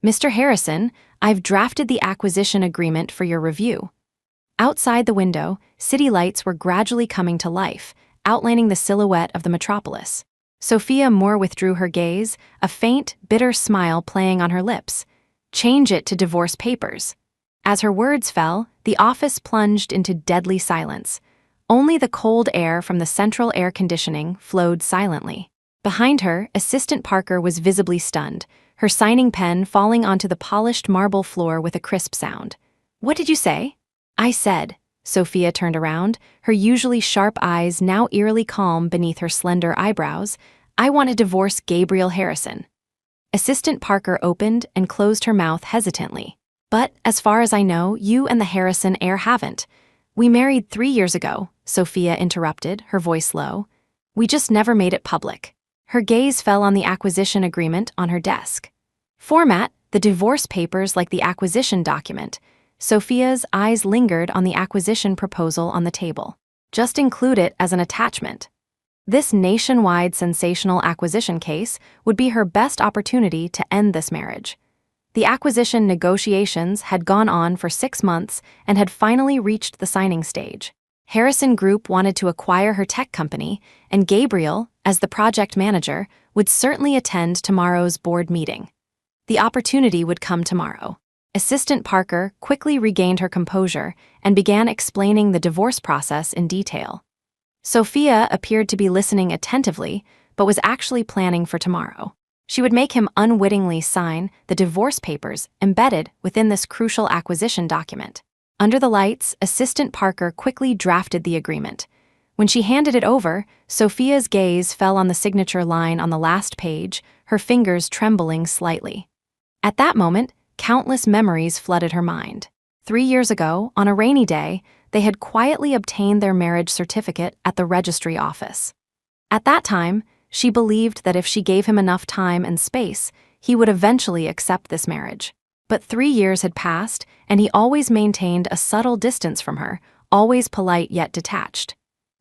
"Mr. Harrison, I've drafted the acquisition agreement for your review." Outside the window, city lights were gradually coming to life, outlining the silhouette of the metropolis. Sophia Moore withdrew her gaze, a faint, bitter smile playing on her lips. "Change it to divorce papers." As her words fell, the office plunged into deadly silence. Only the cold air from the central air conditioning flowed silently. Behind her, Assistant Parker was visibly stunned, her signing pen falling onto the polished marble floor with a crisp sound. "What did you say?" "I said." Sophia turned around, her usually sharp eyes now eerily calm beneath her slender eyebrows. "I want to divorce Gabriel Harrison." Assistant Parker opened and closed her mouth hesitantly. "But, as far as I know, you and the Harrison heir haven't." "We married 3 years ago," Sophia interrupted, her voice low. "We just never made it public." Her gaze fell on the acquisition agreement on her desk. "Format the divorce papers like the acquisition document." Sophia's eyes lingered on the acquisition proposal on the table. "Just include it as an attachment." This nationwide sensational acquisition case would be her best opportunity to end this marriage. The acquisition negotiations had gone on for 6 months and had finally reached the signing stage. Harrison Group wanted to acquire her tech company, and Gabriel, as the project manager, would certainly attend tomorrow's board meeting. The opportunity would come tomorrow. Assistant Parker quickly regained her composure and began explaining the divorce process in detail. Sophia appeared to be listening attentively, but was actually planning for tomorrow. She would make him unwittingly sign the divorce papers embedded within this crucial acquisition document. Under the lights, Assistant Parker quickly drafted the agreement. When she handed it over, Sophia's gaze fell on the signature line on the last page, her fingers trembling slightly. At that moment, countless memories flooded her mind. 3 years ago, on a rainy day, they had quietly obtained their marriage certificate at the registry office. At that time, she believed that if she gave him enough time and space, he would eventually accept this marriage. But 3 years had passed, and he always maintained a subtle distance from her, always polite yet detached.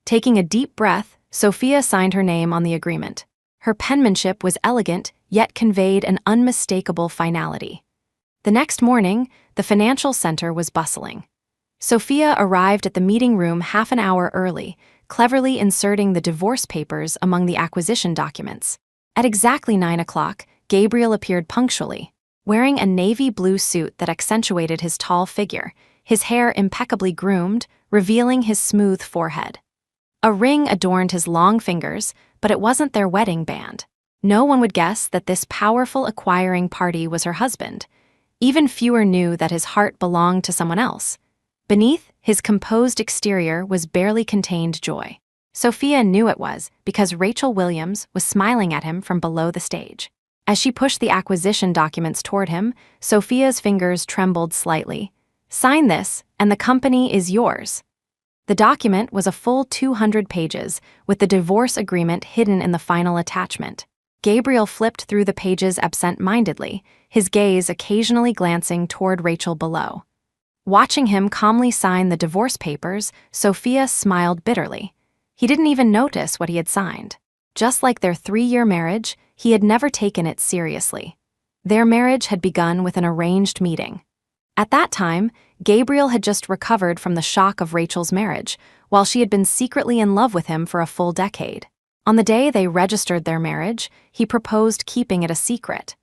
Taking a deep breath, Sophia signed her name on the agreement. Her penmanship was elegant, yet conveyed an unmistakable finality. The next morning, the financial center was bustling. Sophia arrived at the meeting room half an hour early, cleverly inserting the divorce papers among the acquisition documents. At exactly 9 o'clock, Gabriel appeared punctually, wearing a navy blue suit that accentuated his tall figure, his hair impeccably groomed, revealing his smooth forehead. A ring adorned his long fingers, but it wasn't their wedding band. No one would guess that this powerful acquiring party was her husband. Even fewer knew that his heart belonged to someone else. Beneath his composed exterior was barely contained joy. Sophia knew it was because Rachel Williams was smiling at him from below the stage. As she pushed the acquisition documents toward him, Sophia's fingers trembled slightly. "Sign this, and the company is yours." The document was a full 200 pages, with the divorce agreement hidden in the final attachment. Gabriel flipped through the pages absent-mindedly, his gaze occasionally glancing toward Rachel below. Watching him calmly sign the divorce papers, Sophia smiled bitterly. He didn't even notice what he had signed. Just like their 3-year marriage, he had never taken it seriously. Their marriage had begun with an arranged meeting. At that time, Gabriel had just recovered from the shock of Rachel's marriage, while she had been secretly in love with him for a full decade. On the day they registered their marriage, he proposed keeping it a secret.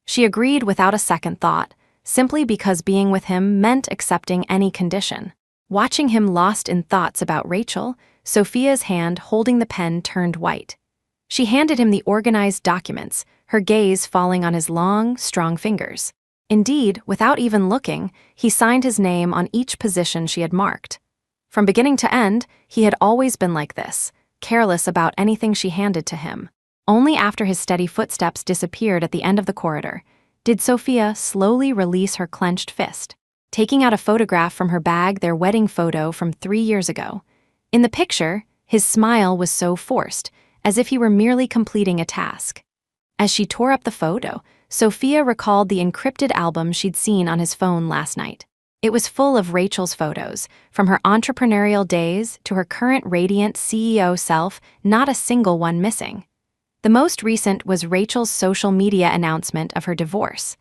She agreed without a second thought, simply because being with him meant accepting any condition. Watching him lost in thoughts about Rachel, Sophia's hand holding the pen turned white. She handed him the organized documents, her gaze falling on his long, strong fingers. Indeed, without even looking, he signed his name on each position she had marked. From beginning to end, he had always been like this, careless about anything she handed to him. Only after his steady footsteps disappeared at the end of the corridor did Sophia slowly release her clenched fist, taking out a photograph from her bag, their wedding photo from 3 years ago. In the picture, his smile was so forced, as if he were merely completing a task. As she tore up the photo, Sophia recalled the encrypted album she'd seen on his phone last night. It was full of Rachel's photos, from her entrepreneurial days to her current radiant CEO self, not a single one missing. The most recent was Rachel's social media announcement of her divorce.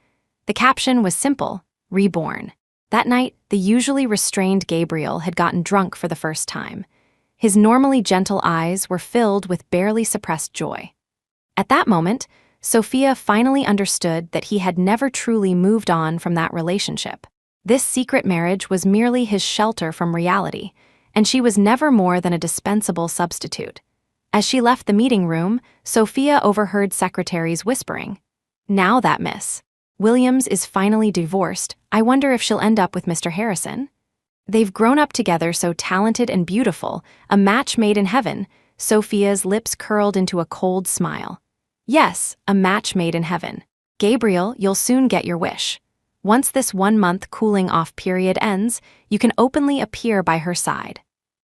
The caption was simple: reborn. That night, the usually restrained Gabriel had gotten drunk for the first time. His normally gentle eyes were filled with barely suppressed joy. At that moment, Sophia finally understood that he had never truly moved on from that relationship. This secret marriage was merely his shelter from reality, and she was never more than a dispensable substitute. As she left the meeting room, Sophia overheard secretaries whispering, "Now that Miss Williams is finally divorced, I wonder if she'll end up with Mr. Harrison. They've grown up together, so talented and beautiful, a match made in heaven." Sophia's lips curled into a cold smile. Yes, a match made in heaven. Gabriel, you'll soon get your wish. Once this 1-month cooling-off period ends, you can openly appear by her side.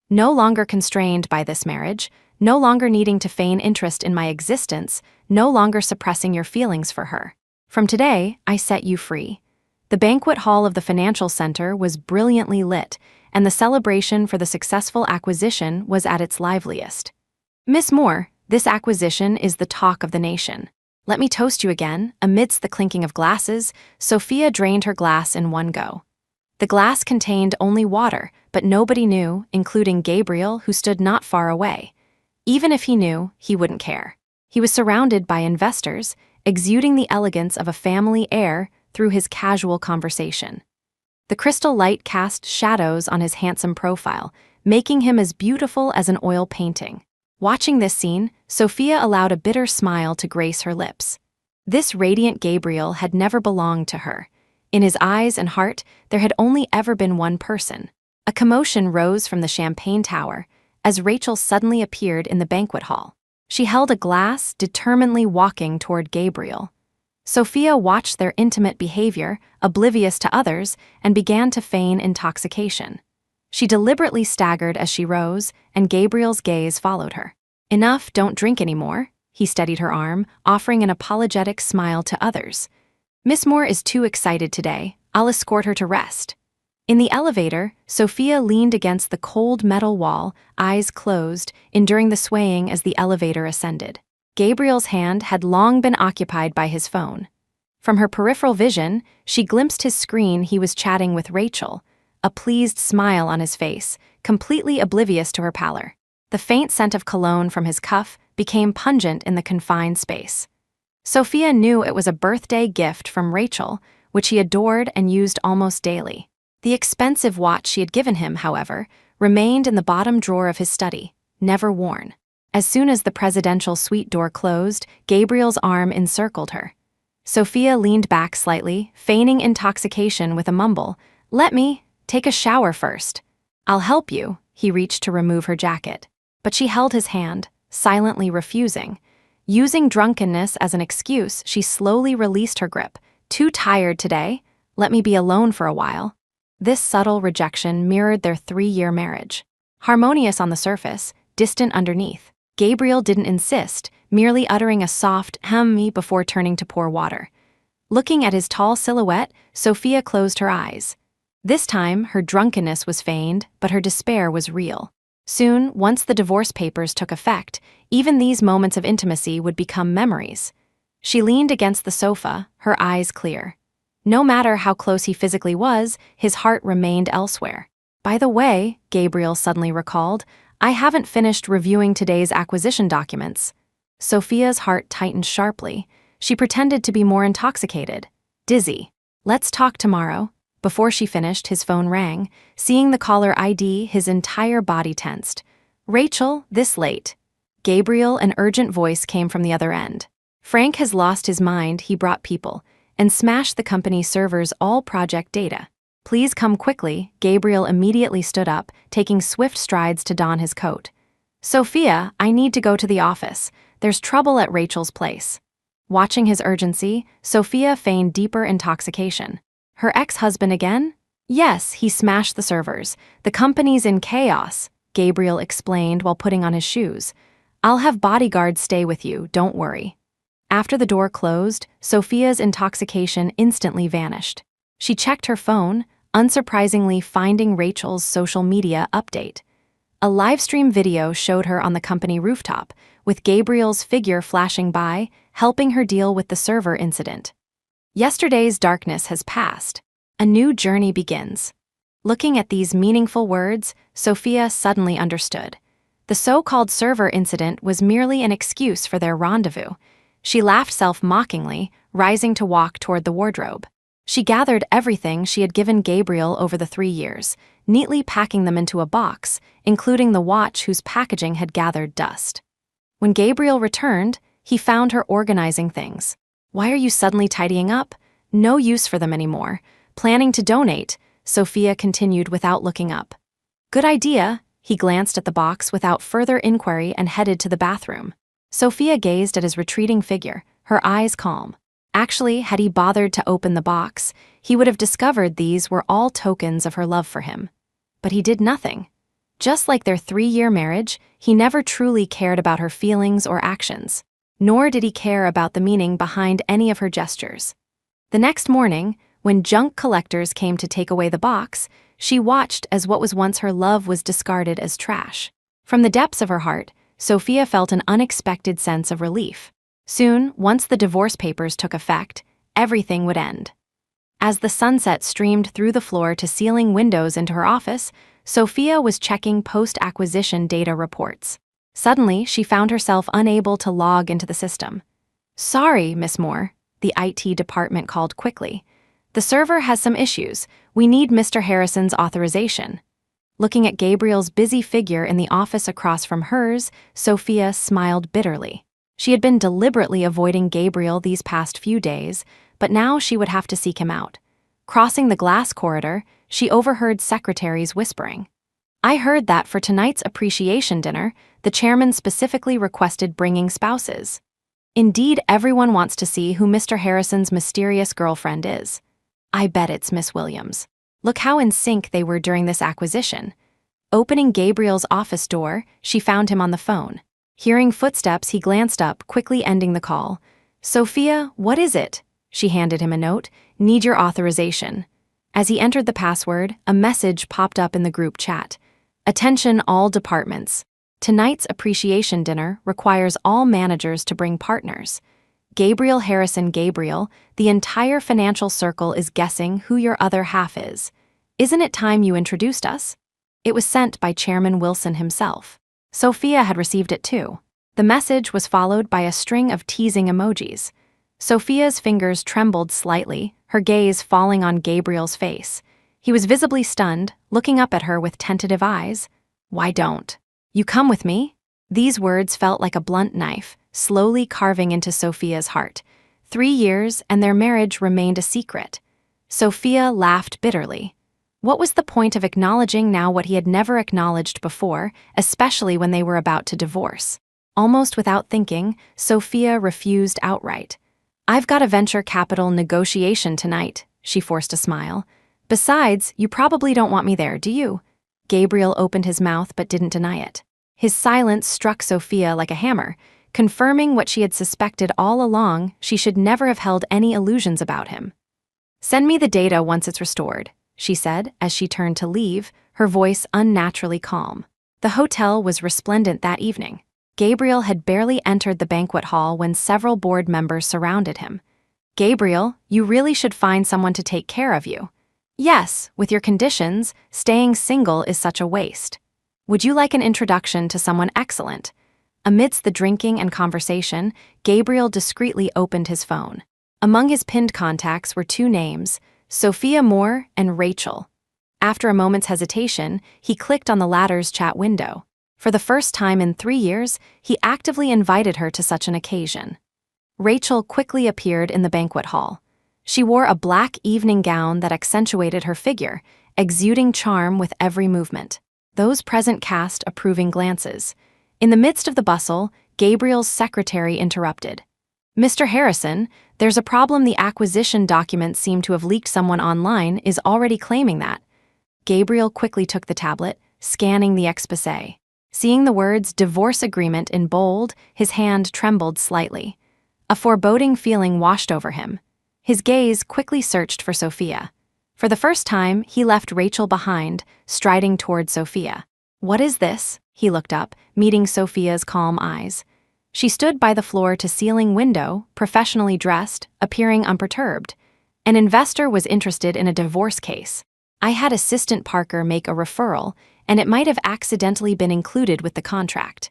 No longer constrained by this marriage, no longer needing to feign interest in my existence, no longer suppressing your feelings for her. From today, I set you free. The banquet hall of the financial center was brilliantly lit, and the celebration for the successful acquisition was at its liveliest. Miss Moore, this acquisition is the talk of the nation. Let me toast you again. Amidst the clinking of glasses, Sophia drained her glass in one go. The glass contained only water, but nobody knew, including Gabriel, who stood not far away. Even if he knew, he wouldn't care. He was surrounded by investors, exuding the elegance of a family heir through his casual conversation. The crystal light cast shadows on his handsome profile, making him as beautiful as an oil painting. Watching this scene, Sophia allowed a bitter smile to grace her lips. This radiant Gabriel had never belonged to her. In his eyes and heart, there had only ever been one person. A commotion rose from the champagne tower as Rachel suddenly appeared in the banquet hall. She held a glass, determinedly walking toward Gabriel. Sophia watched their intimate behavior, oblivious to others, and began to feign intoxication. She deliberately staggered as she rose, and Gabriel's gaze followed her. "Enough, don't drink anymore." He steadied her arm, offering an apologetic smile to others. "Miss Moore is too excited today. I'll escort her to rest." In the elevator, Sophia leaned against the cold metal wall, eyes closed, enduring the swaying as the elevator ascended. Gabriel's hand had long been occupied by his phone. From her peripheral vision, she glimpsed his screen. He was chatting with Rachel, a pleased smile on his face, completely oblivious to her pallor. The faint scent of cologne from his cuff became pungent in the confined space. Sophia knew it was a birthday gift from Rachel, which he adored and used almost daily. The expensive watch she had given him, however, remained in the bottom drawer of his study, never worn. As soon as the presidential suite door closed, Gabriel's arm encircled her. Sophia leaned back slightly, feigning intoxication with a mumble, "Let me take a shower first." "I'll help you." He reached to remove her jacket. But she held his hand, silently refusing. Using drunkenness as an excuse, she slowly released her grip. "Too tired today? Let me be alone for a while." This subtle rejection mirrored their 3-year marriage. Harmonious on the surface, distant underneath. Gabriel didn't insist, merely uttering a soft "hum" before turning to pour water. Looking at his tall silhouette, Sophia closed her eyes. This time, her drunkenness was feigned, but her despair was real. Soon, once the divorce papers took effect, even these moments of intimacy would become memories. She leaned against the sofa, her eyes clear. No matter how close he physically was, his heart remained elsewhere. "By the way," Gabriel suddenly recalled, "I haven't finished reviewing today's acquisition documents." Sophia's heart tightened sharply. She pretended to be more intoxicated, dizzy. "Let's talk tomorrow." Before she finished, his phone rang. Seeing the caller ID, his entire body tensed. "Rachel, this late." Gabriel, an urgent voice came from the other end. "Frank has lost his mind. He brought people and smashed the company's servers, all project data. Please come quickly." Gabriel immediately stood up, taking swift strides to don his coat. "Sophia, I need to go to the office. There's trouble at Rachel's place." Watching his urgency, Sophia feigned deeper intoxication. Her ex-husband again? "Yes, he smashed the servers. The company's in chaos," Gabriel explained while putting on his shoes. "I'll have bodyguards stay with you, don't worry." After the door closed, Sophia's intoxication instantly vanished. She checked her phone, unsurprisingly finding Rachel's social media update. A livestream video showed her on the company rooftop, with Gabriel's figure flashing by, helping her deal with the server incident. Yesterday's darkness has passed. A new journey begins. Looking at these meaningful words, Sophia suddenly understood. The so-called server incident was merely an excuse for their rendezvous. She laughed self-mockingly, rising to walk toward the wardrobe. She gathered everything she had given Gabriel over the 3 years, neatly packing them into a box, including the watch whose packaging had gathered dust. When Gabriel returned, he found her organizing things. "Why are you suddenly tidying up?" "No use for them anymore. Planning to donate," Sophia continued without looking up. "Good idea." He glanced at the box without further inquiry and headed to the bathroom. Sophia gazed at his retreating figure, her eyes calm. Actually, had he bothered to open the box, he would have discovered these were all tokens of her love for him. But he did nothing. Just like their 3-year marriage, he never truly cared about her feelings or actions. Nor did he care about the meaning behind any of her gestures. The next morning, when junk collectors came to take away the box, she watched as what was once her love was discarded as trash. From the depths of her heart, Sophia felt an unexpected sense of relief. Soon, once the divorce papers took effect, everything would end. As the sunset streamed through the floor-to-ceiling windows into her office, Sophia was checking post-acquisition data reports. Suddenly, she found herself unable to log into the system. "Sorry, Miss Moore," the IT department called quickly. "The server has some issues. We need Mr. Harrison's authorization." Looking at Gabriel's busy figure in the office across from hers, Sophia smiled bitterly. She had been deliberately avoiding Gabriel these past few days, but now she would have to seek him out. Crossing the glass corridor, she overheard secretaries whispering. "I heard that for tonight's appreciation dinner, the chairman specifically requested bringing spouses. Indeed, everyone wants to see who Mr. Harrison's mysterious girlfriend is. I bet it's Miss Williams. Look how in sync they were during this acquisition." Opening Gabriel's office door, she found him on the phone. Hearing footsteps, he glanced up, quickly ending the call. "Sophia, what is it?" She handed him a note. "Need your authorization." As he entered the password, a message popped up in the group chat. "Attention all departments. Tonight's appreciation dinner requires all managers to bring partners. Gabriel Harrison Gabriel, the entire financial circle is guessing who your other half is. Isn't it time you introduced us?" It was sent by Chairman Wilson himself. Sophia had received it too. The message was followed by a string of teasing emojis. Sophia's fingers trembled slightly, her gaze falling on Gabriel's face. He was visibly stunned, looking up at her with tentative eyes. "Why don't you come with me?" These words felt like a blunt knife, slowly carving into Sophia's heart. 3 years, and their marriage remained a secret. Sophia laughed bitterly. What was the point of acknowledging now what he had never acknowledged before, especially when they were about to divorce? Almost without thinking, Sophia refused outright. "I've got a venture capital negotiation tonight," she forced a smile. "Besides, you probably don't want me there, do you?" Gabriel opened his mouth but didn't deny it. His silence struck Sophia like a hammer, confirming what she had suspected all along: she should never have held any illusions about him. "Send me the data once it's restored," she said as she turned to leave, her voice unnaturally calm. The hotel was resplendent that evening. Gabriel had barely entered the banquet hall when several board members surrounded him. "Gabriel, you really should find someone to take care of you." "Yes, with your conditions, staying single is such a waste." "Would you like an introduction to someone excellent?" Amidst the drinking and conversation, Gabriel discreetly opened his phone. Among his pinned contacts were 2 names, Sophia Moore and Rachel. After a moment's hesitation, he clicked on the latter's chat window. For the first time in 3 years, he actively invited her to such an occasion. Rachel quickly appeared in the banquet hall. She wore a black evening gown that accentuated her figure, exuding charm with every movement. Those present cast approving glances. In the midst of the bustle, Gabriel's secretary interrupted. "Mr. Harrison, there's a problem. The acquisition documents seem to have leaked. Someone online is already claiming that." Gabriel quickly took the tablet, scanning the exposé. Seeing the words "divorce agreement" in bold, his hand trembled slightly. A foreboding feeling washed over him. His gaze quickly searched for Sophia. For the first time, he left Rachel behind, striding toward Sophia. "What is this?" He looked up, meeting Sophia's calm eyes. She stood by the floor-to-ceiling window, professionally dressed, appearing unperturbed. An investor was interested in a divorce case. I had Assistant Parker make a referral, and it might have accidentally been included with the contract.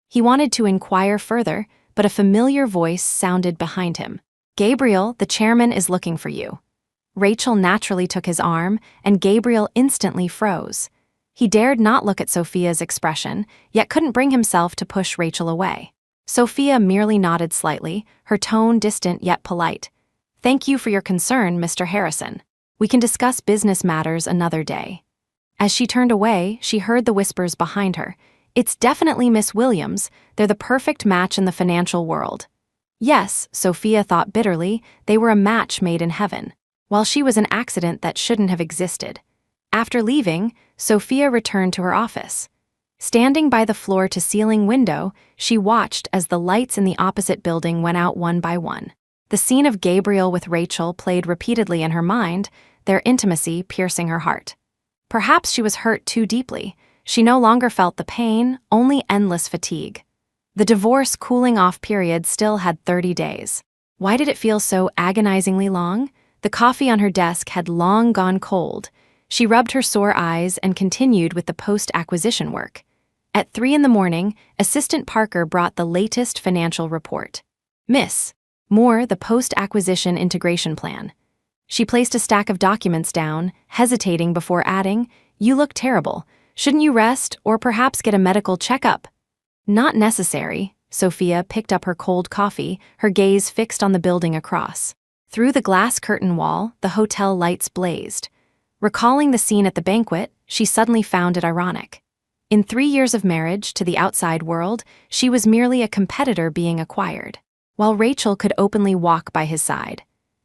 He wanted to inquire further, but a familiar voice sounded behind him. Gabriel, the chairman is looking for you. Rachel naturally took his arm, and Gabriel instantly froze. He dared not look at Sophia's expression, yet couldn't bring himself to push Rachel away. Sophia merely nodded slightly, her tone distant yet polite. Thank you for your concern, Mr. Harrison. We can discuss business matters another day. As she turned away, she heard the whispers behind her. It's definitely Miss Williams, they're the perfect match in the financial world. Yes, Sophia thought bitterly, they were a match made in heaven, while she was an accident that shouldn't have existed. After leaving, Sophia returned to her office. Standing by the floor-to-ceiling window, she watched as the lights in the opposite building went out one by one. The scene of Gabriel with Rachel played repeatedly in her mind, their intimacy piercing her heart. Perhaps she was hurt too deeply. She no longer felt the pain, only endless fatigue. The divorce cooling-off period still had 30 days. Why did it feel so agonizingly long? The coffee on her desk had long gone cold. She rubbed her sore eyes and continued with the post-acquisition work. At 3 a.m, Assistant Parker brought the latest financial report. Miss Moore, the post-acquisition integration plan. She placed a stack of documents down, hesitating before adding, You look terrible. Shouldn't you rest or perhaps get a medical checkup? Not necessary. Sophia picked up her cold coffee, her gaze fixed on the building across. Through the glass curtain wall, the hotel lights blazed. Recalling the scene at the banquet, she suddenly found it ironic. In 3 years of marriage to the outside world, she was merely a competitor being acquired, while Rachel could openly walk by his side.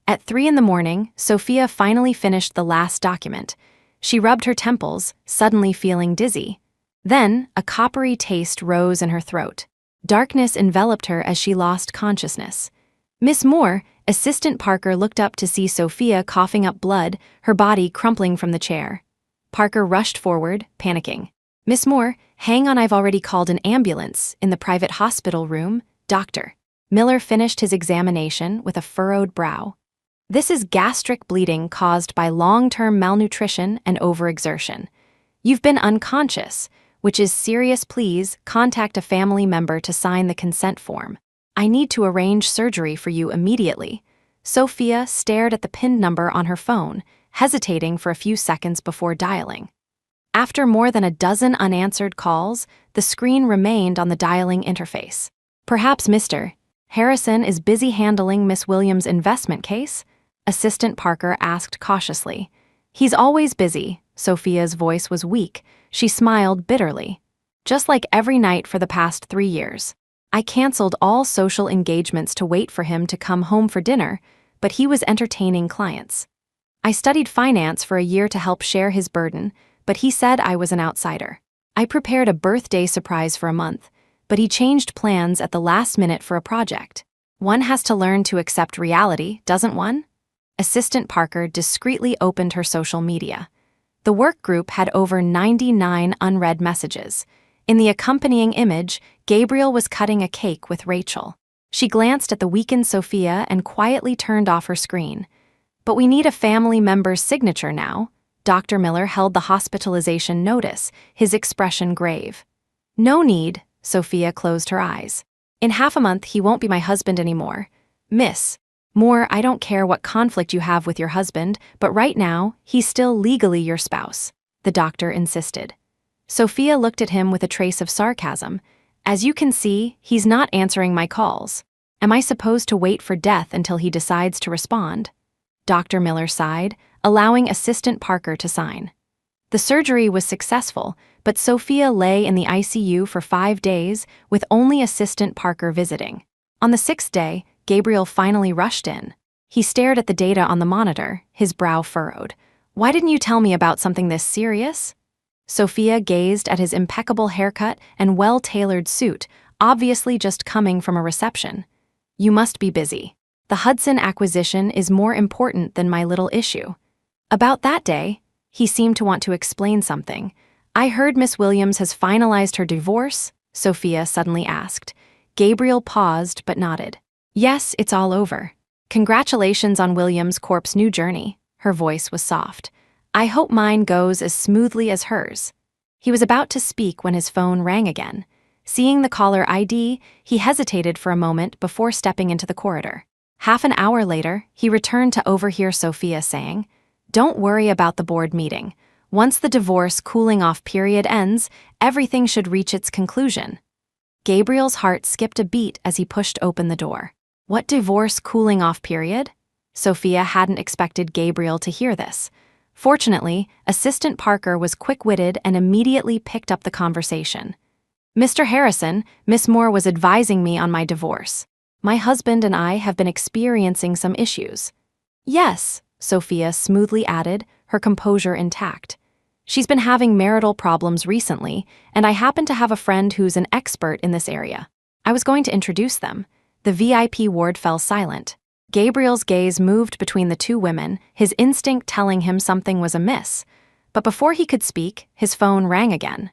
At 3 a.m, Sophia finally finished the last document. She rubbed her temples, suddenly feeling dizzy. Then, a coppery taste rose in her throat. Darkness enveloped her as she lost consciousness. Miss Moore, Assistant Parker looked up to see Sophia coughing up blood, her body crumpling from the chair. Parker rushed forward, panicking. Miss Moore, hang on, I've already called an ambulance in the private hospital room, Dr. Miller finished his examination with a furrowed brow. This is gastric bleeding caused by long-term malnutrition and overexertion. You've been unconscious, which is serious. Please contact a family member to sign the consent form. I need to arrange surgery for you immediately. Sophia stared at the PIN number on her phone, hesitating for a few seconds before dialing. After more than a dozen unanswered calls, the screen remained on the dialing interface. Perhaps Mr. Harrison is busy handling Miss Williams' investment case? Assistant Parker asked cautiously. He's always busy. Sophia's voice was weak. She smiled bitterly. Just like every night for the past 3 years. I canceled all social engagements to wait for him to come home for dinner, but he was entertaining clients. I studied finance for a year to help share his burden, but he said I was an outsider. I prepared a birthday surprise for a month, but he changed plans at the last minute for a project. One has to learn to accept reality, doesn't one? Assistant Parker discreetly opened her social media. The work group had over 99 unread messages. In the accompanying image, Gabriel was cutting a cake with Rachel. She glanced at the weakened Sophia and quietly turned off her screen. But we need a family member's signature now. Dr. Miller held the hospitalization notice, his expression grave. No need, Sophia closed her eyes. In half a month, he won't be my husband anymore. Miss Moore, I don't care what conflict you have with your husband, but right now, he's still legally your spouse, the doctor insisted. Sophia looked at him with a trace of sarcasm. As you can see, he's not answering my calls. Am I supposed to wait for death until he decides to respond? Dr. Miller sighed, allowing Assistant Parker to sign. The surgery was successful, but Sophia lay in the ICU for 5 days with only Assistant Parker visiting. On the 6th day, Gabriel finally rushed in. He stared at the data on the monitor, his brow furrowed. Why didn't you tell me about something this serious? Sophia gazed at his impeccable haircut and well-tailored suit, obviously just coming from a reception. You must be busy. The Hudson acquisition is more important than my little issue. About that day, he seemed to want to explain something. I heard Miss Williams has finalized her divorce, Sophia suddenly asked. Gabriel paused but nodded. Yes, it's all over. "Congratulations on William's corp's new journey." Her voice was soft. "I hope mine goes as smoothly as hers." He was about to speak when his phone rang again. Seeing the caller ID, he hesitated for a moment before stepping into the corridor. Half an hour later, he returned to overhear Sophia saying, "Don't worry about the board meeting. Once the divorce cooling-off period ends, everything should reach its conclusion." Gabriel's heart skipped a beat as he pushed open the door. What divorce cooling-off period? Sophia hadn't expected Gabriel to hear this. Fortunately, Assistant Parker was quick-witted and immediately picked up the conversation. "Mr. Harrison, Miss Moore was advising me on my divorce. My husband and I have been experiencing some issues." "Yes," Sophia smoothly added, her composure intact. "She's been having marital problems recently, and I happen to have a friend who's an expert in this area. I was going to introduce them." The VIP ward fell silent. Gabriel's gaze moved between the two women, his instinct telling him something was amiss. But before he could speak, his phone rang again.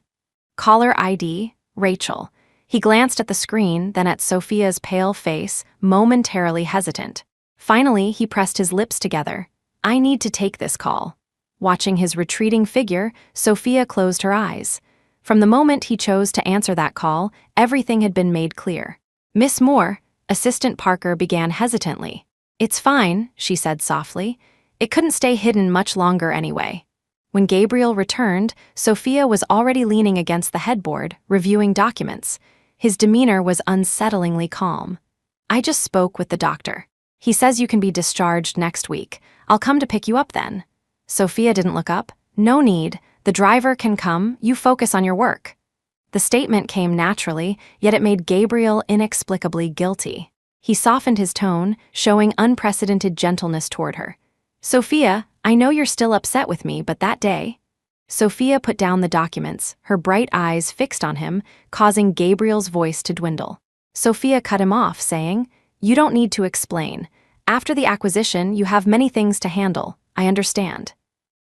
Caller ID, Rachel. He glanced at the screen, then at Sophia's pale face, momentarily hesitant. Finally, he pressed his lips together. "I need to take this call." Watching his retreating figure, Sophia closed her eyes. From the moment he chose to answer that call, everything had been made clear. "Miss Moore," Assistant Parker began hesitantly. "It's fine," she said softly. "It couldn't stay hidden much longer anyway." When Gabriel returned, Sophia was already leaning against the headboard, reviewing documents. His demeanor was unsettlingly calm. "I just spoke with the doctor. He says you can be discharged next week. I'll come to pick you up then." Sophia didn't look up. "No need. The driver can come. You focus on your work." The statement came naturally, yet it made Gabriel inexplicably guilty. He softened his tone, showing unprecedented gentleness toward her. "Sophia, I know you're still upset with me, but that day..." Sophia put down the documents, her bright eyes fixed on him, causing Gabriel's voice to dwindle. Sophia cut him off, saying, "You don't need to explain. After the acquisition, you have many things to handle. I understand."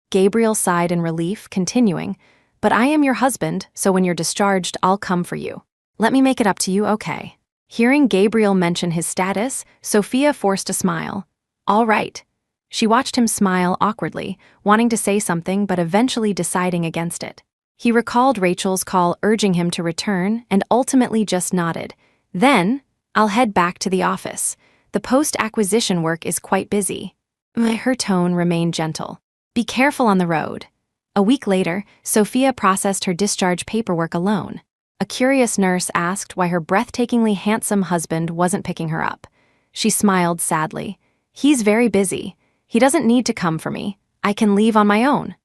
Gabriel sighed in relief, continuing, "But I am your husband, so when you're discharged, I'll come for you. Let me make it up to you, okay?" Hearing Gabriel mention his status, Sophia forced a smile. "All right." She watched him smile awkwardly, wanting to say something but eventually deciding against it. He recalled Rachel's call urging him to return and ultimately just nodded. "Then, I'll head back to the office. The post-acquisition work is quite busy." Her tone remained gentle. "Be careful on the road." A week later, Sophia processed her discharge paperwork alone. A curious nurse asked why her breathtakingly handsome husband wasn't picking her up. She smiled sadly. "He's very busy. He doesn't need to come for me. I can leave on my own."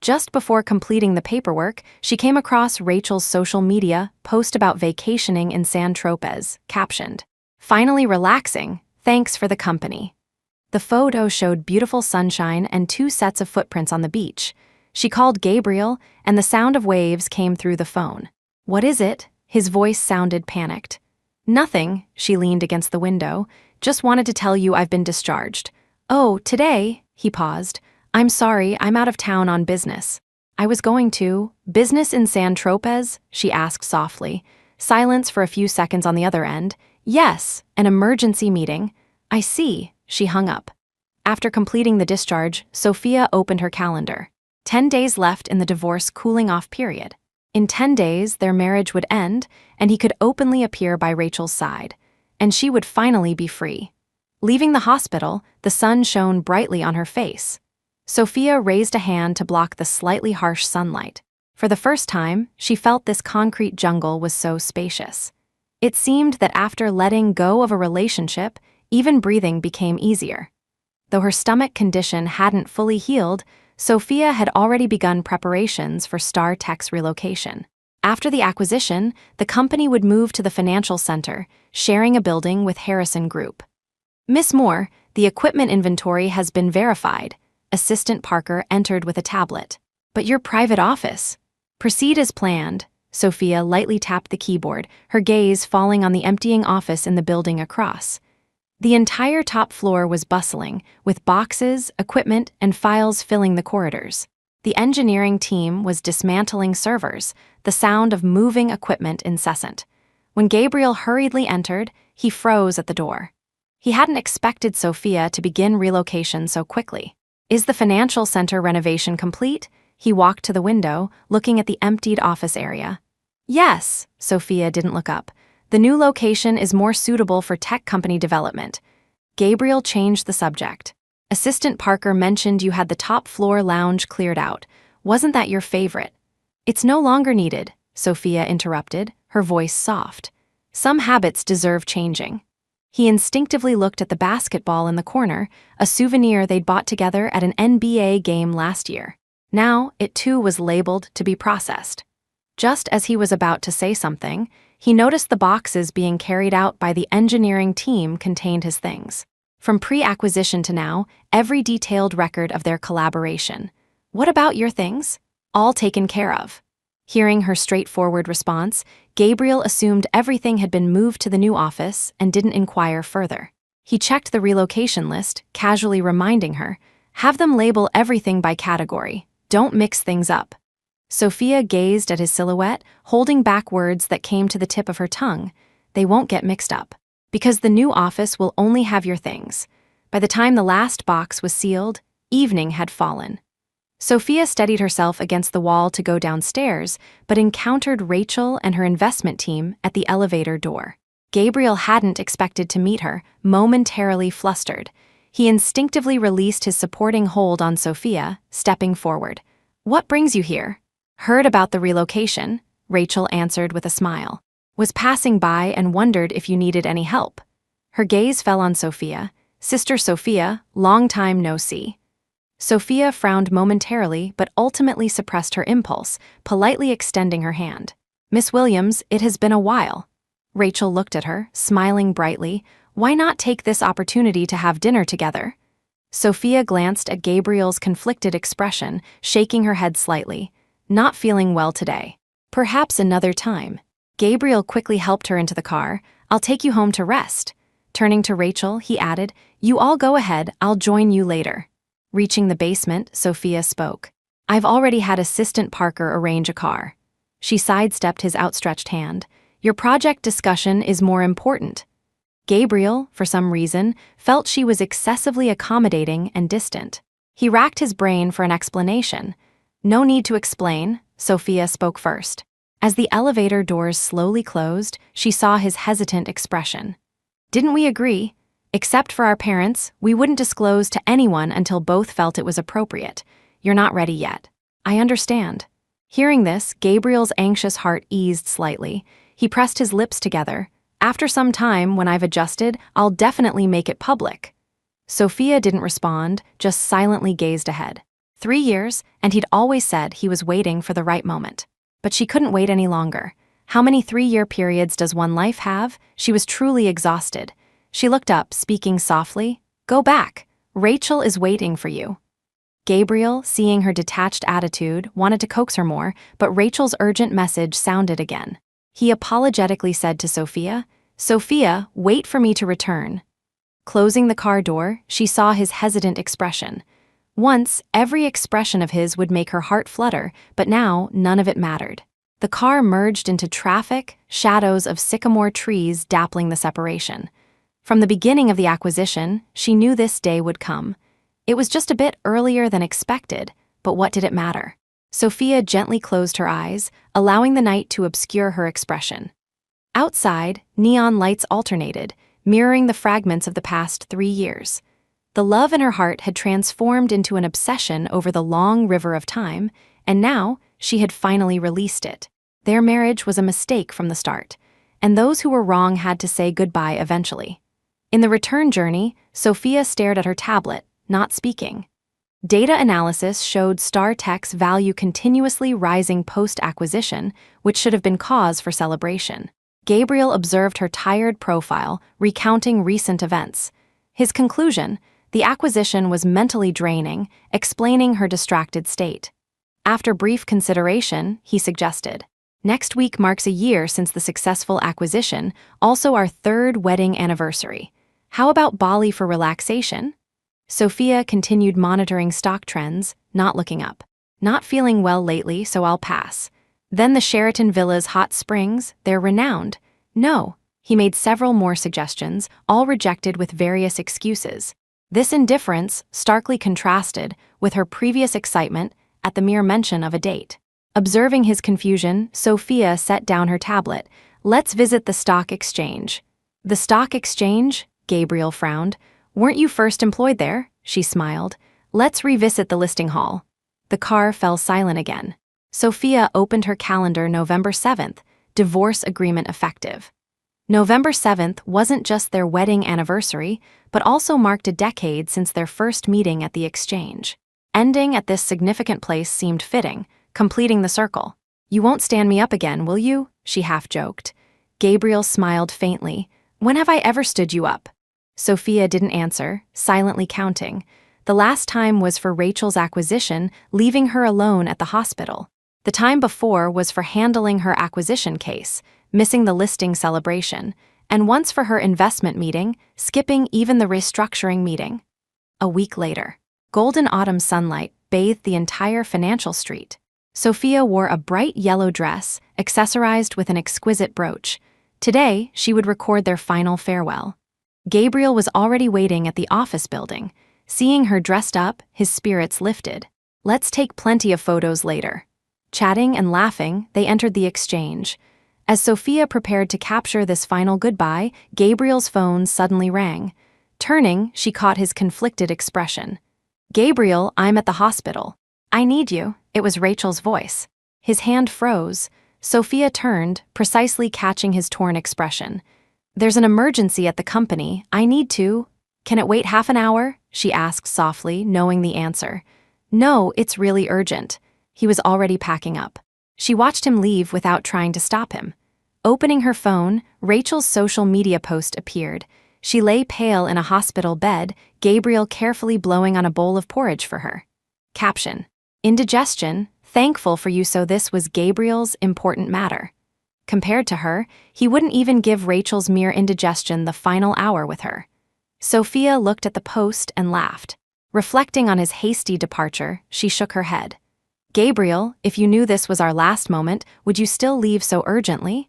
Just before completing the paperwork, she came across Rachel's social media post about vacationing in San Tropez, captioned, "Finally relaxing, thanks for the company." The photo showed beautiful sunshine and 2 sets of footprints on the beach. She called Gabriel, and the sound of waves came through the phone. "What is it?" His voice sounded panicked. "Nothing," she leaned against the window. "Just wanted to tell you I've been discharged." "Oh, today?" He paused. "I'm sorry, I'm out of town on business." "I was going to..." "Business in San Tropez?" she asked softly. Silence for a few seconds on the other end. "Yes, an emergency meeting." "I see." She hung up. After completing the discharge, Sophia opened her calendar. 10 days left in the divorce cooling-off period. In 10 days, their marriage would end, and he could openly appear by Rachel's side, and she would finally be free. Leaving the hospital, the sun shone brightly on her face. Sophia raised a hand to block the slightly harsh sunlight. For the first time, she felt this concrete jungle was so spacious. It seemed that after letting go of a relationship, even breathing became easier. Though her stomach condition hadn't fully healed, Sophia had already begun preparations for Star Tech's relocation. After the acquisition, the company would move to the financial center, sharing a building with Harrison Group. "Miss Moore, the equipment inventory has been verified." Assistant Parker entered with a tablet. "But your private office?" "Proceed as planned." Sophia lightly tapped the keyboard, her gaze falling on the emptying office in the building across. The entire top floor was bustling, with boxes, equipment, and files filling the corridors. The engineering team was dismantling servers, the sound of moving equipment incessant. When Gabriel hurriedly entered, he froze at the door. He hadn't expected Sophia to begin relocation so quickly. Is the financial center renovation complete? He walked to the window, looking at the emptied office area. Yes, Sophia didn't look up. The new location is more suitable for tech company development. Gabriel changed the subject. Assistant Parker mentioned you had the top floor lounge cleared out. Wasn't that your favorite? It's no longer needed, Sophia interrupted, her voice soft. Some habits deserve changing. He instinctively looked at the basketball in the corner, a souvenir they'd bought together at an NBA game last year. Now, it too was labeled to be processed. Just as he was about to say something, he noticed the boxes being carried out by the engineering team contained his things. From pre-acquisition to now, every detailed record of their collaboration. What about your things? All taken care of. Hearing her straightforward response, Gabriel assumed everything had been moved to the new office and didn't inquire further. He checked the relocation list, casually reminding her, have them label everything by category. Don't mix things up. Sophia gazed at his silhouette, holding back words that came to the tip of her tongue. They won't get mixed up. Because the new office will only have your things. By the time the last box was sealed, evening had fallen. Sophia steadied herself against the wall to go downstairs, but encountered Rachel and her investment team at the elevator door. Gabriel hadn't expected to meet her, momentarily flustered. He instinctively released his supporting hold on Sophia, stepping forward. What brings you here? Heard about the relocation, Rachel answered with a smile. Was passing by and wondered if you needed any help. Her gaze fell on Sophia. Sister Sophia, long time no see. Sophia frowned momentarily but ultimately suppressed her impulse, politely extending her hand. Miss Williams, it has been a while. Rachel looked at her, smiling brightly. Why not take this opportunity to have dinner together? Sophia glanced at Gabriel's conflicted expression, shaking her head slightly. Not feeling well today. Perhaps another time. Gabriel quickly helped her into the car. I'll take you home to rest. Turning to Rachel, he added, you all go ahead, I'll join you later. Reaching the basement, Sophia spoke. I've already had Assistant Parker arrange a car. She sidestepped his outstretched hand. Your project discussion is more important. Gabriel, for some reason, felt she was excessively accommodating and distant. He racked his brain for an explanation. No need to explain, Sophia spoke first. As the elevator doors slowly closed, she saw his hesitant expression. Didn't we agree? Except for our parents, we wouldn't disclose to anyone until both felt it was appropriate. You're not ready yet. I understand. Hearing this, Gabriel's anxious heart eased slightly. He pressed his lips together. After some time, when I've adjusted, I'll definitely make it public. Sophia didn't respond, just silently gazed ahead. 3 years, and he'd always said he was waiting for the right moment. But she couldn't wait any longer. How many 3-year periods does one life have? She was truly exhausted. She looked up, speaking softly. Go back. Rachel is waiting for you. Gabriel, seeing her detached attitude, wanted to coax her more, but Rachel's urgent message sounded again. He apologetically said to Sophia, Sophia, wait for me to return. Closing the car door, she saw his hesitant expression. Once, every expression of his would make her heart flutter, but now none of it mattered. The car merged into traffic, shadows of sycamore trees dappling the separation. From the beginning of the acquisition, she knew this day would come. It was just a bit earlier than expected, but what did it matter? Sophia gently closed her eyes, allowing the night to obscure her expression. Outside, neon lights alternated, mirroring the fragments of the past 3 years. The love in her heart had transformed into an obsession over the long river of time, and now she had finally released it. Their marriage was a mistake from the start, and those who were wrong had to say goodbye eventually. In the return journey, Sophia stared at her tablet, not speaking. Data analysis showed StarTech's value continuously rising post-acquisition, which should have been cause for celebration. Gabriel observed her tired profile, recounting recent events. His conclusion: the acquisition was mentally draining, explaining her distracted state. After brief consideration, he suggested, next week marks a year since the successful acquisition, also our 3rd wedding anniversary. How about Bali for relaxation? Sophia continued monitoring stock trends, not looking up. Not feeling well lately, so I'll pass. Then the Sheraton Villas Hot Springs, they're renowned. No, He made several more suggestions, all rejected with various excuses. This indifference starkly contrasted with her previous excitement at the mere mention of a date. Observing his confusion, Sophia set down her tablet. "Let's visit the stock exchange." "The stock exchange?" Gabriel frowned. "Weren't you first employed there?" She smiled. "Let's revisit the listing hall." The car fell silent again. Sophia opened her calendar. November 7th, divorce agreement effective. November 7th wasn't just their wedding anniversary, but also marked a decade since their first meeting at the exchange. Ending at this significant place seemed fitting, completing the circle. "You won't stand me up again, will you?" she half-joked. Gabriel smiled faintly. "When have I ever stood you up?" Sophia didn't answer, silently counting. The last time was for Rachel's acquisition, leaving her alone at the hospital. The time before was for handling her acquisition case, missing the listing celebration, and once for her investment meeting, skipping even the restructuring meeting. A week later, golden autumn sunlight bathed the entire financial street. Sophia wore a bright yellow dress, accessorized with an exquisite brooch. Today, she would record their final farewell. Gabriel was already waiting at the office building. Seeing her dressed up, his spirits lifted. "Let's take plenty of photos later." Chatting and laughing, they entered the exchange. As Sophia prepared to capture this final goodbye, Gabriel's phone suddenly rang. Turning, she caught his conflicted expression. "Gabriel, I'm at the hospital. I need you." It was Rachel's voice. His hand froze. Sophia turned, precisely catching his torn expression. "There's an emergency at the company. I need to." "Can it wait half an hour?" she asked softly, knowing the answer. "No, it's really urgent." He was already packing up. She watched him leave without trying to stop him. Opening her phone, Rachel's social media post appeared. She lay pale in a hospital bed, Gabriel carefully blowing on a bowl of porridge for her. Caption: "Indigestion, thankful for you." So this was Gabriel's important matter. Compared to her, he wouldn't even give Rachel's mere indigestion the final hour with her. Sophia looked at the post and laughed. Reflecting on his hasty departure, she shook her head. "Gabriel, if you knew this was our last moment, would you still leave so urgently?"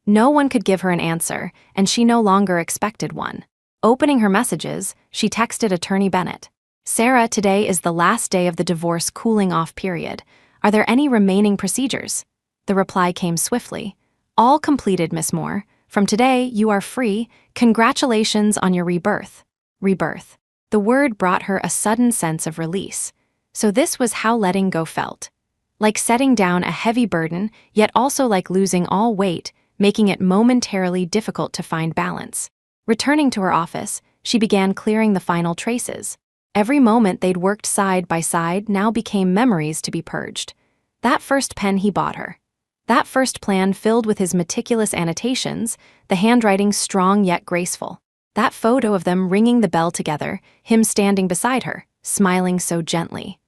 No one could give her an answer, and she no longer expected one. Opening her messages, she texted Attorney Bennett. "Sarah, today is the last day of the divorce cooling-off period. Are there any remaining procedures?" The reply came swiftly. "All completed, Miss Moore. From today, you are free. Congratulations on your rebirth." Rebirth. The word brought her a sudden sense of release. So this was how letting go felt. Like setting down a heavy burden, yet also like losing all weight, making it momentarily difficult to find balance. Returning to her office, she began clearing the final traces. Every moment they'd worked side by side now became memories to be purged. That first pen he bought her. That first plan filled with his meticulous annotations, the handwriting strong yet graceful. That photo of them ringing the bell together, him standing beside her, smiling so gently.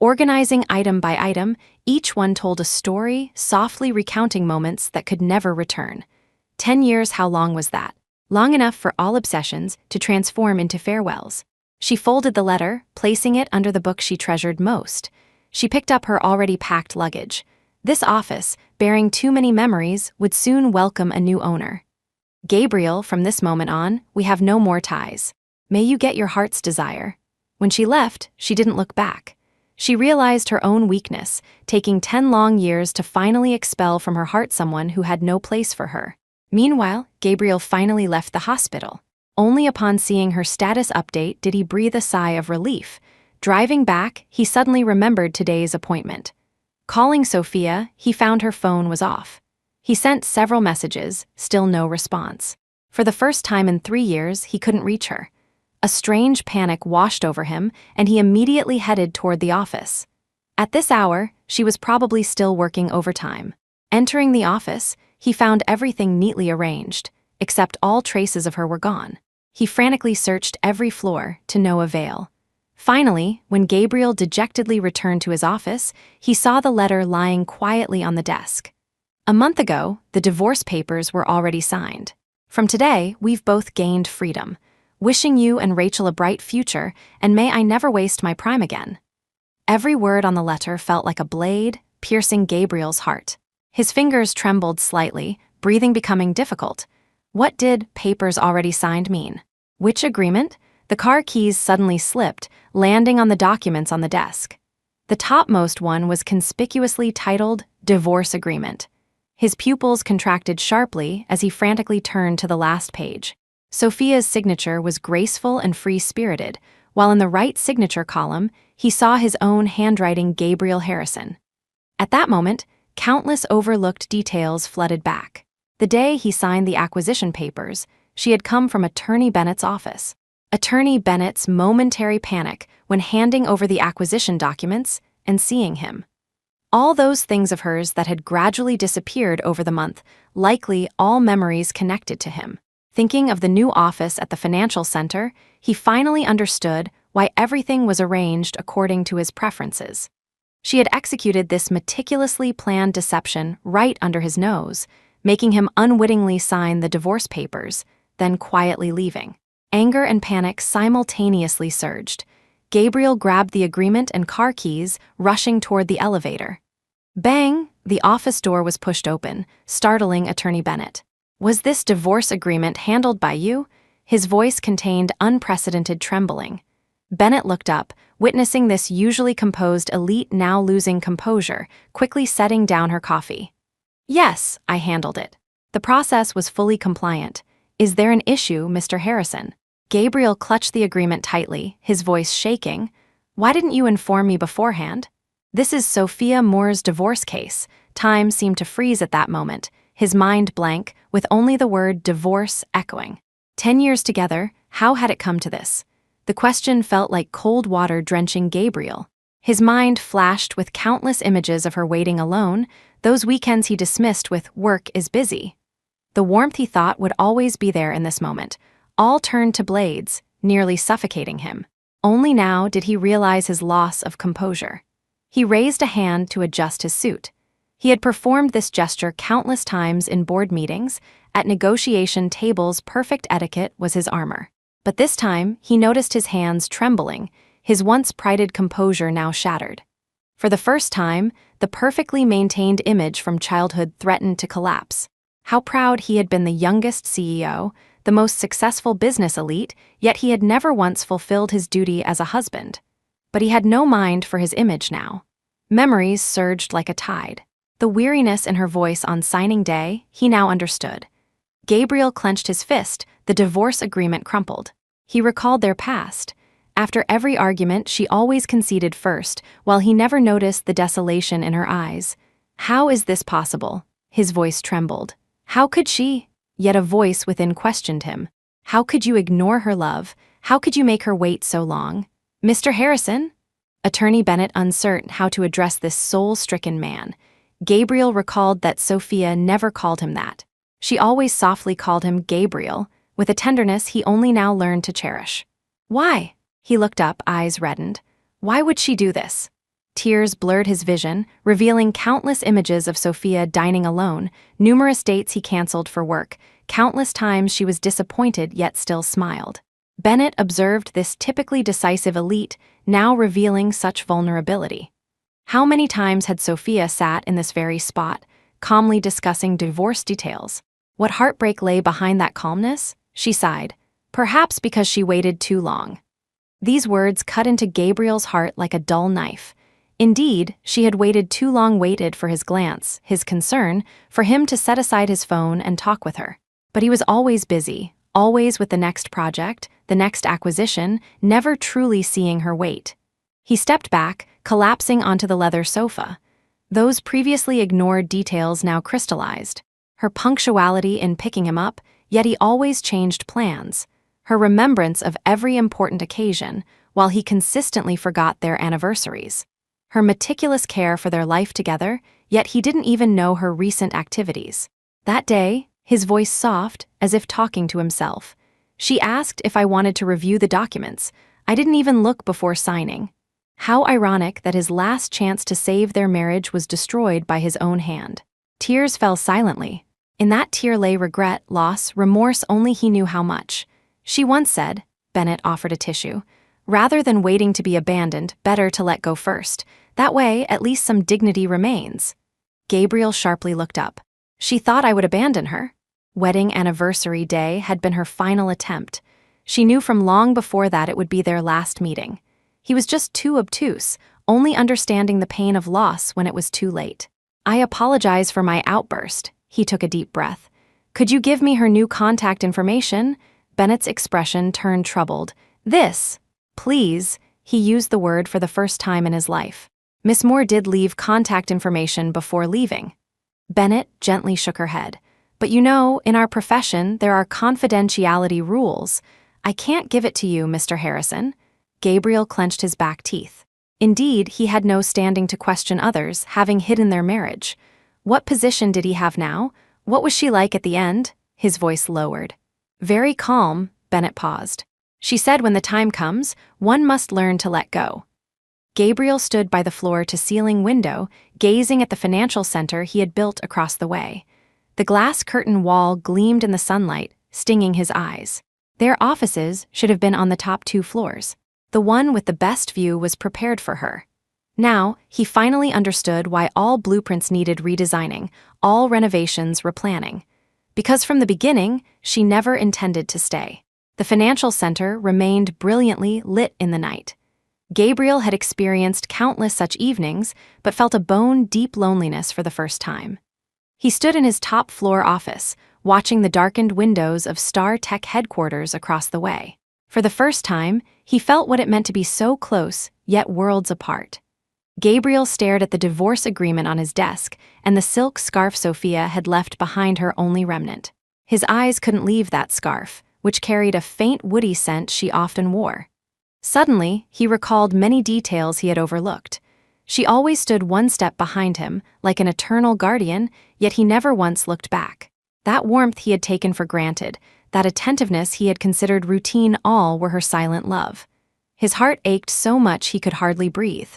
Organizing item by item, each one told a story, softly recounting moments that could never return. 10 years, how long was that? Long enough for all obsessions to transform into farewells. She folded the letter, placing it under the book she treasured most. She picked up her already packed luggage. This office, bearing too many memories, would soon welcome a new owner. "Gabriel, from this moment on, we have no more ties. May you get your heart's desire." When she left, she didn't look back. She realized her own weakness, taking 10 long years to finally expel from her heart someone who had no place for her. Meanwhile, Gabriel finally left the hospital. Only upon seeing her status update did he breathe a sigh of relief. Driving back, he suddenly remembered today's appointment. Calling Sophia, he found her phone was off. He sent several messages, still no response. For the first time in 3 years, he couldn't reach her. A strange panic washed over him, and he immediately headed toward the office. At this hour, she was probably still working overtime. Entering the office, he found everything neatly arranged, except all traces of her were gone. He frantically searched every floor, to no avail. Finally, when Gabriel dejectedly returned to his office, he saw the letter lying quietly on the desk. A month ago, the divorce papers were already signed. "From today, we've both gained freedom. Wishing you and Rachel a bright future, and may I never waste my prime again." Every word on the letter felt like a blade, piercing Gabriel's heart. His fingers trembled slightly, breathing becoming difficult. What did "papers already signed" mean? Which agreement? The car keys suddenly slipped, landing on the documents on the desk. The topmost one was conspicuously titled "Divorce Agreement." His pupils contracted sharply as he frantically turned to the last page. Sophia's signature was graceful and free-spirited, while in the right signature column, he saw his own handwriting, Gabriel Harrison. At that moment, countless overlooked details flooded back. The day he signed the acquisition papers, she had come from Attorney Bennett's office. Attorney Bennett's momentary panic when handing over the acquisition documents and seeing him. All those things of hers that had gradually disappeared over the month, likely all memories connected to him. Thinking of the new office at the financial center, he finally understood why everything was arranged according to his preferences. She had executed this meticulously planned deception right under his nose, making him unwittingly sign the divorce papers, then quietly leaving. Anger and panic simultaneously surged. Gabriel grabbed the agreement and car keys, rushing toward the elevator. Bang! The office door was pushed open, startling Attorney Bennett. "Was this divorce agreement handled by you?" His voice contained unprecedented trembling. Bennett looked up, witnessing this usually composed elite now losing composure, quickly setting down her coffee. "Yes, I handled it." The process was fully compliant. "Is there an issue, Mr. Harrison?" Gabriel clutched the agreement tightly, his voice shaking. "Why didn't you inform me beforehand?" "This is Sophia Moore's divorce case." Time seemed to freeze at that moment, his mind blank, with only the word divorce echoing. 10 years together, how had it come to this? The question felt like cold water drenching Gabriel. His mind flashed with countless images of her waiting alone, those weekends he dismissed with "work is busy." The warmth he thought would always be there in this moment, all turned to blades, nearly suffocating him. Only now did he realize his loss of composure. He raised a hand to adjust his suit. He had performed this gesture countless times in board meetings. At negotiation tables, perfect etiquette was his armor. But this time, he noticed his hands trembling, his once prided composure now shattered. For the first time, the perfectly maintained image from childhood threatened to collapse. How proud he had been the youngest CEO, the most successful business elite, yet he had never once fulfilled his duty as a husband. But he had no mind for his image now. Memories surged like a tide. The weariness in her voice on signing day, he now understood. Gabriel clenched his fist, the divorce agreement crumpled. He recalled their past. After every argument, she always conceded first, while he never noticed the desolation in her eyes. "How is this possible?" His voice trembled. "How could she?" Yet a voice within questioned him. "How could you ignore her love? How could you make her wait so long?" "Mr. Harrison?" Attorney Bennett uncertain how to address this soul-stricken man. Gabriel recalled that Sophia never called him that. She always softly called him Gabriel, with a tenderness he only now learned to cherish. "Why?" He looked up, eyes reddened. "Why would she do this?" Tears blurred his vision, revealing countless images of Sophia dining alone, numerous dates he canceled for work, countless times she was disappointed yet still smiled. Bennett observed this typically decisive elite, now revealing such vulnerability. How many times had Sophia sat in this very spot, calmly discussing divorce details? What heartbreak lay behind that calmness? She sighed. Perhaps because she waited too long. These words cut into Gabriel's heart like a dull knife. Indeed, she had waited too long, waited for his glance, his concern, for him to set aside his phone and talk with her. But he was always busy, always with the next project, the next acquisition, never truly seeing her wait. He stepped back, collapsing onto the leather sofa. Those previously ignored details now crystallized. Her punctuality in picking him up, yet he always changed plans. Her remembrance of every important occasion, while he consistently forgot their anniversaries. Her meticulous care for their life together, yet he didn't even know her recent activities. That day, his voice soft, as if talking to himself. She asked if I wanted to review the documents. I didn't even look before signing. How ironic that his last chance to save their marriage was destroyed by his own hand. Tears fell silently. In that tear lay regret, loss, remorse, only he knew how much. She once said, Bennett offered a tissue, rather than waiting to be abandoned, better to let go first. That way, at least some dignity remains. Gabriel sharply looked up. She thought I would abandon her. Wedding anniversary day had been her final attempt. She knew from long before that it would be their last meeting. He was just too obtuse, only understanding the pain of loss when it was too late. "I apologize for my outburst." He took a deep breath. "Could you give me her new contact information?" Bennett's expression turned troubled. "This, please," he used the word for the first time in his life. "Miss Moore did leave contact information before leaving." Bennett gently shook her head. "But you know, in our profession, there are confidentiality rules. I can't give it to you, Mr. Harrison." Gabriel clenched his back teeth. Indeed, he had no standing to question others, having hidden their marriage. What position did he have now? What was she like at the end? His voice lowered. "Very calm," Bennett paused. "She said when the time comes, one must learn to let go." Gabriel stood by the floor-to-ceiling window, gazing at the financial center he had built across the way. The glass curtain wall gleamed in the sunlight, stinging his eyes. Their offices should have been on the top 2 floors. The one with the best view was prepared for her. Now, he finally understood why all blueprints needed redesigning, all renovations replanning. Because from the beginning, she never intended to stay. The financial center remained brilliantly lit in the night. Gabriel had experienced countless such evenings, but felt a bone-deep loneliness for the first time. He stood in his top-floor office, watching the darkened windows of Star Tech headquarters across the way. For the first time, he felt what it meant to be so close, yet worlds apart. Gabriel stared at the divorce agreement on his desk and the silk scarf Sophia had left behind her only remnant. His eyes couldn't leave that scarf, which carried a faint woody scent she often wore. Suddenly, he recalled many details he had overlooked. She always stood one step behind him, like an eternal guardian, yet he never once looked back. That warmth he had taken for granted, that attentiveness he had considered routine, all were her silent love. His heart ached so much he could hardly breathe.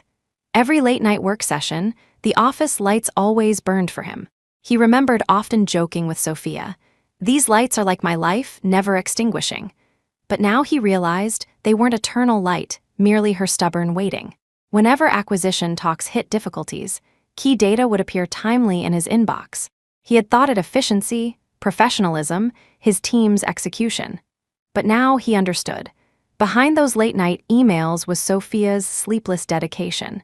Every late-night work session, the office lights always burned for him. He remembered often joking with Sophia, "These lights are like my life, never extinguishing." But now he realized they weren't eternal light, merely her stubborn waiting. Whenever acquisition talks hit difficulties, key data would appear timely in his inbox. He had thought it efficiency, professionalism, his team's execution. But now he understood. Behind those late-night emails was Sophia's sleepless dedication.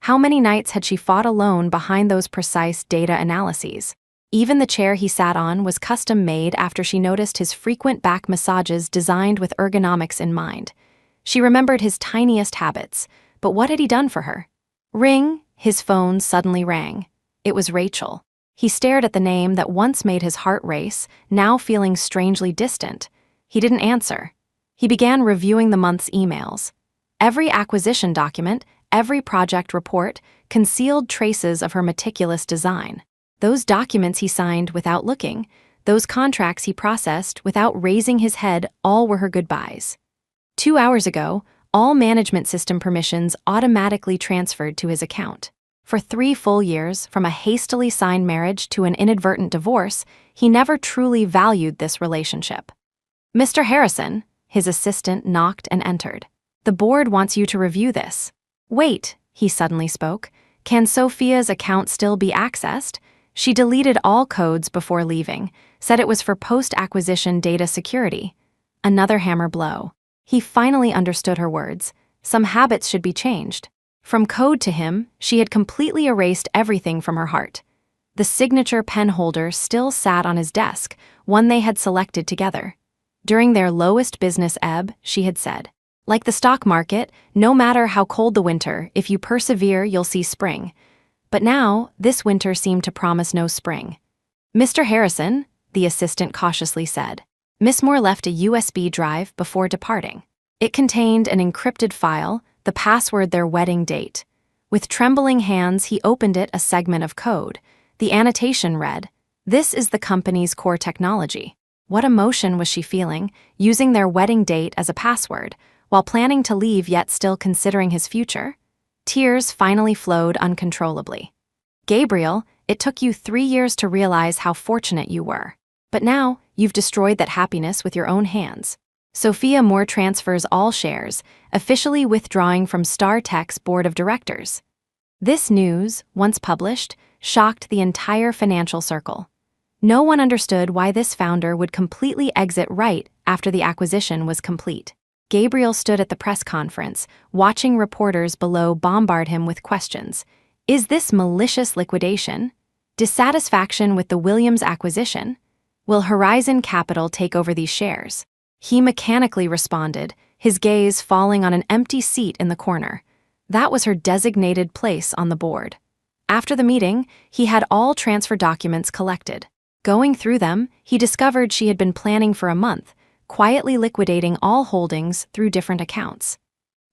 How many nights had she fought alone behind those precise data analyses? Even the chair he sat on was custom-made after she noticed his frequent back massages designed with ergonomics in mind. She remembered his tiniest habits, but what had he done for her? Ring, his phone suddenly rang. It was Rachel. He stared at the name that once made his heart race, now feeling strangely distant. He didn't answer. He began reviewing the month's emails. Every acquisition document, every project report, concealed traces of her meticulous design. Those documents he signed without looking, those contracts he processed without raising his head, all were her goodbyes. 2 hours ago, all management system permissions automatically transferred to his account. For 3 full years, from a hastily signed marriage to an inadvertent divorce, he never truly valued this relationship. "Mr. Harrison," his assistant knocked and entered. "The board wants you to review this." "Wait," he suddenly spoke. "Can Sophia's account still be accessed?" She deleted all codes before leaving, said it was for post-acquisition data security. Another hammer blow. He finally understood her words. Some habits should be changed. From code to him, she had completely erased everything from her heart. The signature pen holder still sat on his desk, one they had selected together. During their lowest business ebb, she had said, "Like the stock market, no matter how cold the winter, if you persevere, you'll see spring." But now, this winter seemed to promise no spring. "Mr. Harrison," the assistant cautiously said. Miss Moore left a USB drive before departing. It contained an encrypted file, the password their wedding date. With trembling hands, he opened it, a segment of code. The annotation read, "This is the company's core technology." What emotion was she feeling, using their wedding date as a password, while planning to leave yet still considering his future? Tears finally flowed uncontrollably. "Gabriel, it took you 3 years to realize how fortunate you were. But now, you've destroyed that happiness with your own hands." Sophia Moore transfers all shares, officially withdrawing from Star Tech's board of directors. This news, once published, shocked the entire financial circle. No one understood why this founder would completely exit right after the acquisition was complete. Gabriel stood at the press conference, watching reporters below bombard him with questions. Is this malicious liquidation? Dissatisfaction with the Williams acquisition? Will Horizon Capital take over these shares? He mechanically responded, his gaze falling on an empty seat in the corner. That was her designated place on the board. After the meeting, he had all transfer documents collected. Going through them, he discovered she had been planning for a month, quietly liquidating all holdings through different accounts.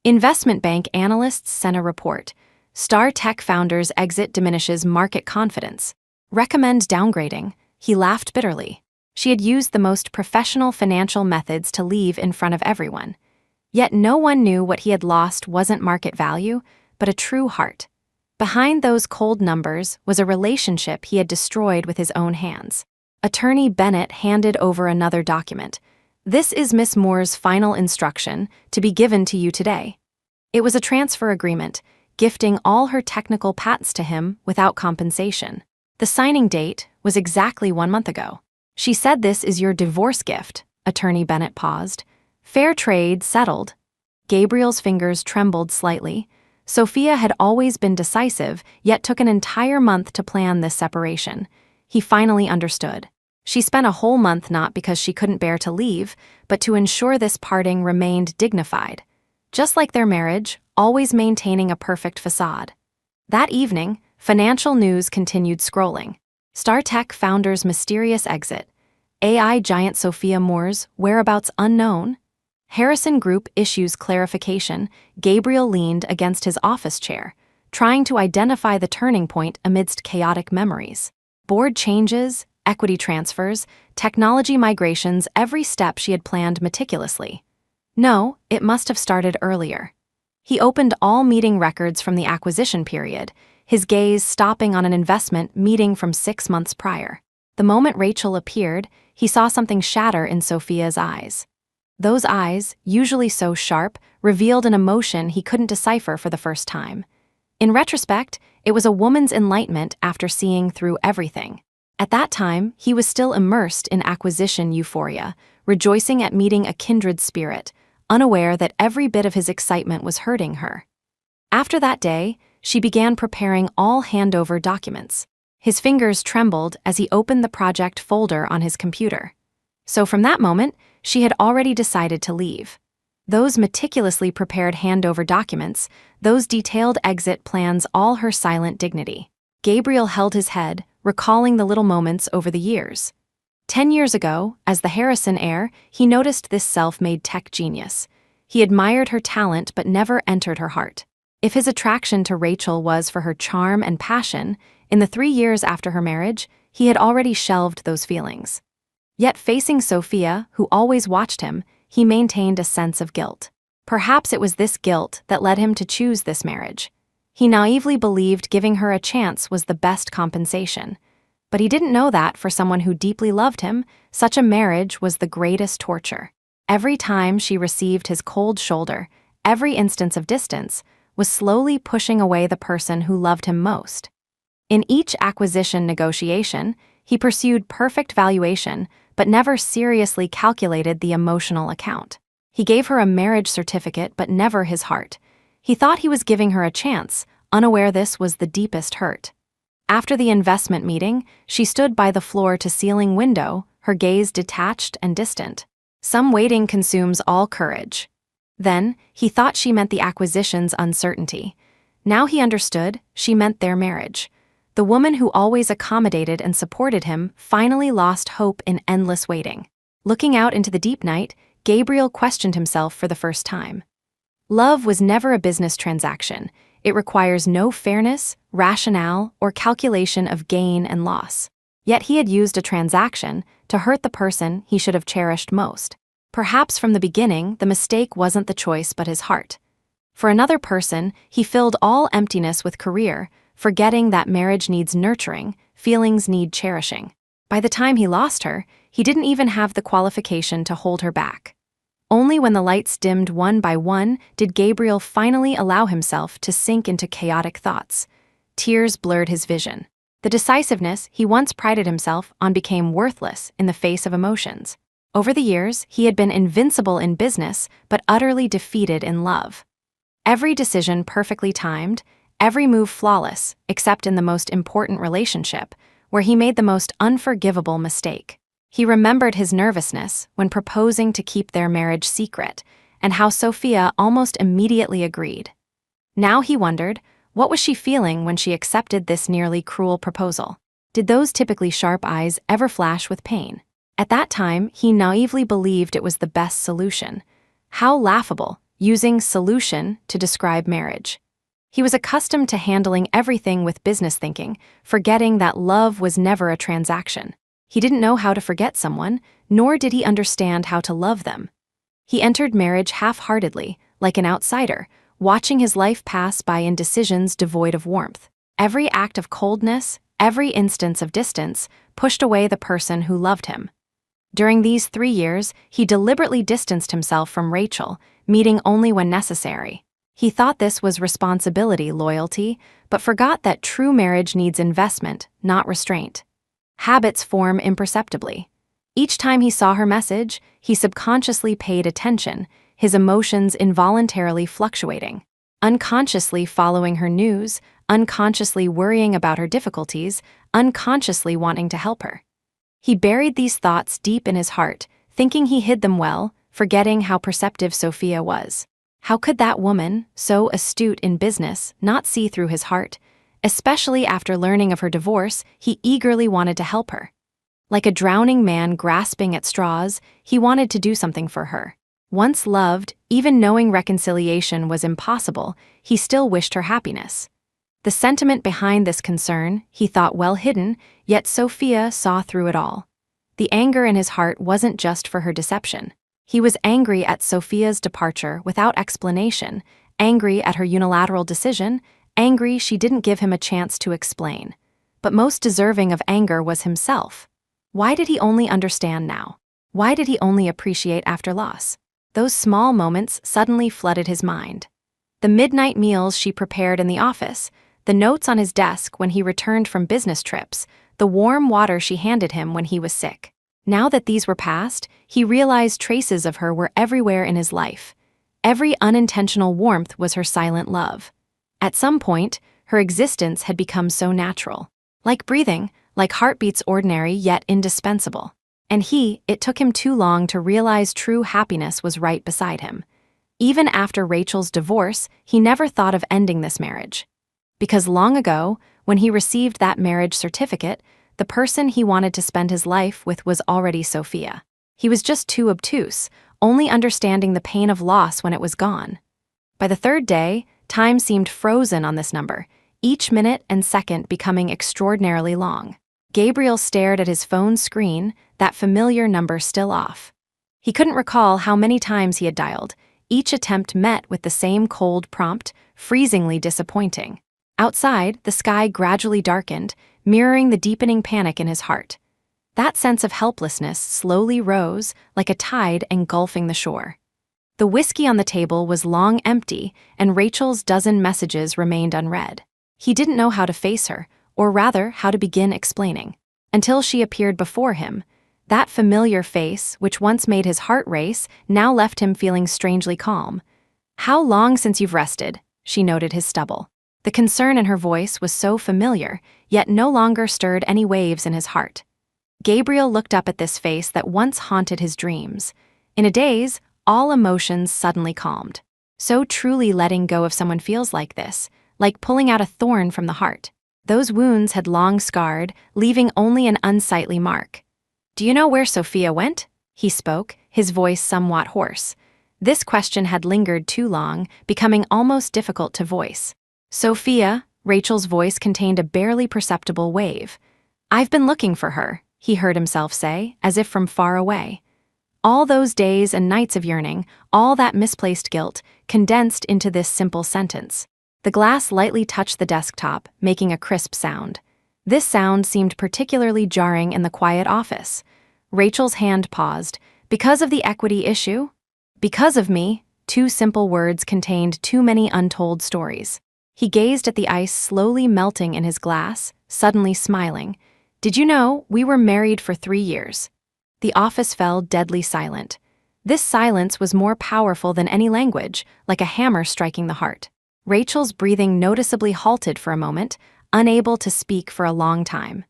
Investment bank analysts sent a report. Star Tech founder's exit diminishes market confidence. Recommend downgrading. He laughed bitterly. She had used the most professional financial methods to leave in front of everyone. Yet no one knew what he had lost wasn't market value, but a true heart. Behind those cold numbers was a relationship he had destroyed with his own hands. Attorney Bennett handed over another document. This is Miss Moore's final instruction to be given to you today. It was a transfer agreement, gifting all her technical patents to him without compensation. The signing date was exactly 1 month ago. She said this is your divorce gift. Attorney Bennett paused. Fair trade settled. Gabriel's fingers trembled slightly. Sophia had always been decisive, yet took an entire month to plan this separation. He finally understood. She spent a whole month not because she couldn't bear to leave, but to ensure this parting remained dignified. Just like their marriage, always maintaining a perfect facade. That evening, financial news continued scrolling. Star Tech founder's mysterious exit. AI giant Sophia Moore's whereabouts unknown. Harrison Group issues clarification. Gabriel leaned against his office chair, trying to identify the turning point amidst chaotic memories. Board changes, equity transfers, technology migrations, every step she had planned meticulously. No, it must have started earlier. He opened all meeting records from the acquisition period, his gaze stopping on an investment meeting from 6 months prior. The moment Rachel appeared, he saw something shatter in Sophia's eyes. Those eyes, usually so sharp, revealed an emotion he couldn't decipher for the first time. In retrospect, it was a woman's enlightenment after seeing through everything. At that time, he was still immersed in acquisition euphoria, rejoicing at meeting a kindred spirit, unaware that every bit of his excitement was hurting her. After that day, she began preparing all handover documents. His fingers trembled as he opened the project folder on his computer. So from that moment, she had already decided to leave. Those meticulously prepared handover documents, those detailed exit plans, all her silent dignity. Gabriel held his head, recalling the little moments over the years. 10 years ago, as the Harrison heir, he noticed this self-made tech genius. He admired her talent but never entered her heart. If his attraction to Rachel was for her charm and passion, in the 3 years after her marriage, he had already shelved those feelings. Yet facing Sophia, who always watched him, he maintained a sense of guilt. Perhaps it was this guilt that led him to choose this marriage. He naively believed giving her a chance was the best compensation. But he didn't know that for someone who deeply loved him, such a marriage was the greatest torture. Every time she received his cold shoulder, every instance of distance, was slowly pushing away the person who loved him most. In each acquisition negotiation, he pursued perfect valuation, but never seriously calculated the emotional account. He gave her a marriage certificate, but never his heart. He thought he was giving her a chance, unaware this was the deepest hurt. After the investment meeting, she stood by the floor-to-ceiling window, her gaze detached and distant. Some waiting consumes all courage. Then, he thought she meant the acquisition's uncertainty. Now he understood, she meant their marriage. The woman who always accommodated and supported him finally lost hope in endless waiting. Looking out into the deep night, Gabriel questioned himself for the first time. Love was never a business transaction. It requires no fairness, rationale, or calculation of gain and loss. Yet he had used a transaction to hurt the person he should have cherished most. Perhaps from the beginning, the mistake wasn't the choice but his heart. For another person, he filled all emptiness with career, forgetting that marriage needs nurturing, feelings need cherishing. By the time he lost her, he didn't even have the qualification to hold her back. Only when the lights dimmed one by one did Gabriel finally allow himself to sink into chaotic thoughts. Tears blurred his vision. The decisiveness he once prided himself on became worthless in the face of emotions. Over the years, he had been invincible in business, but utterly defeated in love. Every decision perfectly timed, every move flawless, except in the most important relationship, where he made the most unforgivable mistake. He remembered his nervousness when proposing to keep their marriage secret, and how Sophia almost immediately agreed. Now he wondered, what was she feeling when she accepted this nearly cruel proposal? Did those typically sharp eyes ever flash with pain? At that time, he naively believed it was the best solution. How laughable, using solution to describe marriage. He was accustomed to handling everything with business thinking, forgetting that love was never a transaction. He didn't know how to forget someone, nor did he understand how to love them. He entered marriage half-heartedly, like an outsider, watching his life pass by in decisions devoid of warmth. Every act of coldness, every instance of distance, pushed away the person who loved him. During these 3 years, he deliberately distanced himself from Rachel, meeting only when necessary. He thought this was responsibility, loyalty, but forgot that true marriage needs investment, not restraint. Habits form imperceptibly. Each time he saw her message, he subconsciously paid attention, his emotions involuntarily fluctuating. Unconsciously following her news, unconsciously worrying about her difficulties, unconsciously wanting to help her. He buried these thoughts deep in his heart, thinking he hid them well, forgetting how perceptive Sophia was. How could that woman, so astute in business, not see through his heart? Especially after learning of her divorce, he eagerly wanted to help her. Like a drowning man grasping at straws, he wanted to do something for her. Once loved, even knowing reconciliation was impossible, he still wished her happiness. The sentiment behind this concern, he thought well hidden, yet Sophia saw through it all. The anger in his heart wasn't just for her deception. He was angry at Sophia's departure without explanation, angry at her unilateral decision, angry she didn't give him a chance to explain. But most deserving of anger was himself. Why did he only understand now? Why did he only appreciate after loss? Those small moments suddenly flooded his mind. The midnight meals she prepared in the office, the notes on his desk when he returned from business trips, the warm water she handed him when he was sick. Now that these were past, he realized traces of her were everywhere in his life. Every unintentional warmth was her silent love. At some point, her existence had become so natural. Like breathing, like heartbeats ordinary yet indispensable. And it took him too long to realize true happiness was right beside him. Even after Rachel's divorce, he never thought of ending this marriage. Because long ago, when he received that marriage certificate, the person he wanted to spend his life with was already Sophia. He was just too obtuse, only understanding the pain of loss when it was gone. By the 3rd day, time seemed frozen on this number, each minute and second becoming extraordinarily long. Gabriel stared at his phone screen, that familiar number still off. He couldn't recall how many times he had dialed, each attempt met with the same cold prompt, freezingly disappointing. Outside, the sky gradually darkened, mirroring the deepening panic in his heart. That sense of helplessness slowly rose, like a tide engulfing the shore. The whiskey on the table was long empty, and Rachel's dozen messages remained unread. He didn't know how to face her, or rather, how to begin explaining. Until she appeared before him. That familiar face, which once made his heart race, now left him feeling strangely calm. "How long since you've rested?" she noted his stubble. The concern in her voice was so familiar, yet no longer stirred any waves in his heart. Gabriel looked up at this face that once haunted his dreams. In a daze, all emotions suddenly calmed. So truly letting go of someone feels like this, like pulling out a thorn from the heart. Those wounds had long scarred, leaving only an unsightly mark. "Do you know where Sophia went?" he spoke, his voice somewhat hoarse. This question had lingered too long, becoming almost difficult to voice. "Sophia," Rachel's voice contained a barely perceptible wave. "I've been looking for her," he heard himself say, as if from far away. All those days and nights of yearning, all that misplaced guilt, condensed into this simple sentence. The glass lightly touched the desktop, making a crisp sound. This sound seemed particularly jarring in the quiet office. Rachel's hand paused. "Because of the equity issue?" "Because of me," 2 simple words contained too many untold stories. He gazed at the ice slowly melting in his glass, suddenly smiling. "Did you know we were married for 3 years?" The office fell deadly silent. This silence was more powerful than any language, like a hammer striking the heart. Rachel's breathing noticeably halted for a moment, unable to speak for a long time.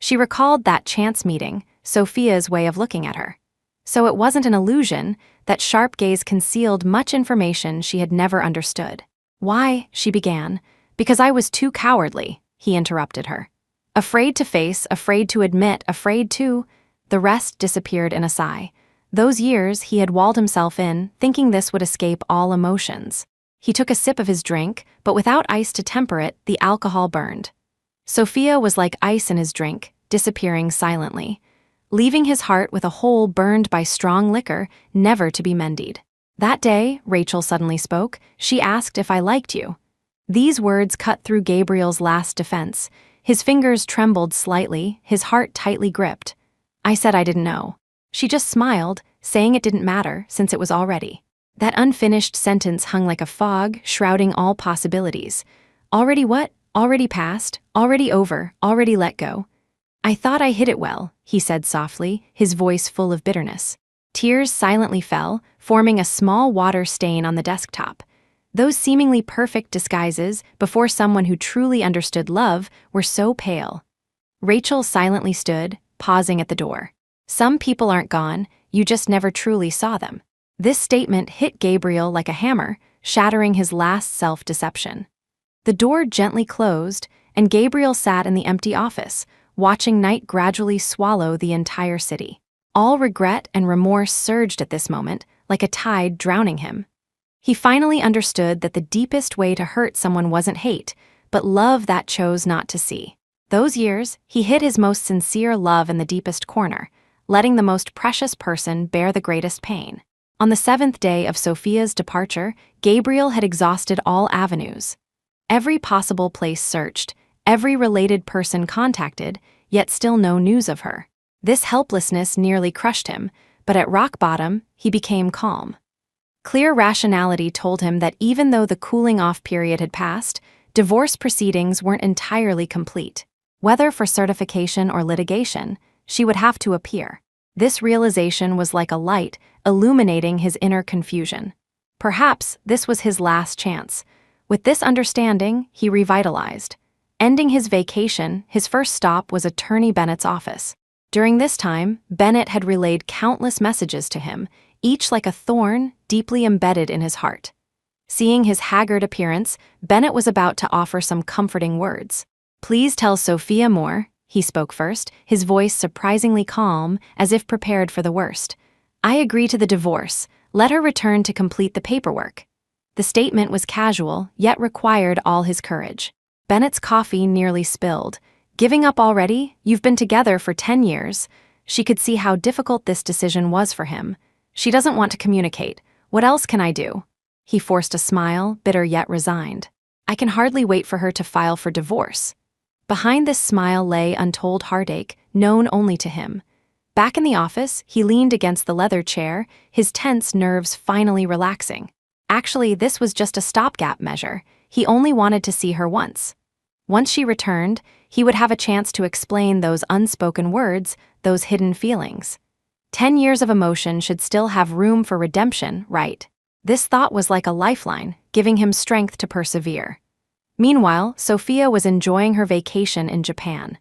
She recalled that chance meeting, Sophia's way of looking at her. So it wasn't an illusion, that sharp gaze concealed much information she had never understood. "Why?" she began. "Because I was too cowardly," he interrupted her. "Afraid to face, afraid to admit, afraid to—" The rest disappeared in a sigh. Those years he had walled himself in, thinking this would escape all emotions. He took a sip of his drink, but without ice to temper it, the alcohol burned. Sophia was like ice in his drink, disappearing silently, leaving his heart with a hole burned by strong liquor, never to be mended. "That day," Rachel suddenly spoke, "she asked if I liked you." These words cut through Gabriel's last defense. His fingers trembled slightly, his heart tightly gripped. "I said I didn't know." She just smiled, saying it didn't matter, since it was already. That unfinished sentence hung like a fog, shrouding all possibilities. Already what? Already past, already over, already let go. "I thought I hid it well," he said softly, his voice full of bitterness. Tears silently fell, forming a small water stain on the desktop. Those seemingly perfect disguises, before someone who truly understood love, were so pale. Rachel silently stood, pausing at the door. "Some people aren't gone, you just never truly saw them." This statement hit Gabriel like a hammer, shattering his last self-deception. The door gently closed, and Gabriel sat in the empty office, watching night gradually swallow the entire city. All regret and remorse surged at this moment, like a tide drowning him. He finally understood that the deepest way to hurt someone wasn't hate, but love that chose not to see. Those years, he hid his most sincere love in the deepest corner, letting the most precious person bear the greatest pain. On the 7th day of Sophia's departure, Gabriel had exhausted all avenues. Every possible place searched, every related person contacted, yet still no news of her. This helplessness nearly crushed him, but at rock bottom, he became calm. Clear rationality told him that even though the cooling-off period had passed, divorce proceedings weren't entirely complete. Whether for certification or litigation, she would have to appear. This realization was like a light, illuminating his inner confusion. Perhaps this was his last chance. With this understanding, he revitalized. Ending his vacation, his first stop was Attorney Bennett's office. During this time, Bennett had relayed countless messages to him, each like a thorn deeply embedded in his heart. Seeing his haggard appearance, Bennett was about to offer some comforting words. "Please tell Sophia more," he spoke first, his voice surprisingly calm, as if prepared for the worst. "I agree to the divorce. Let her return to complete the paperwork." The statement was casual, yet required all his courage. Bennett's coffee nearly spilled. "Giving up already? You've been together for 10 years. She could see how difficult this decision was for him. "She doesn't want to communicate. What else can I do?" He forced a smile, bitter yet resigned. "I can hardly wait for her to file for divorce." Behind this smile lay untold heartache, known only to him. Back in the office, he leaned against the leather chair, his tense nerves finally relaxing. Actually, this was just a stopgap measure. He only wanted to see her once. Once she returned, he would have a chance to explain those unspoken words, those hidden feelings. 10 years of emotion should still have room for redemption, right? This thought was like a lifeline, giving him strength to persevere. Meanwhile, Sophia was enjoying her vacation in Japan.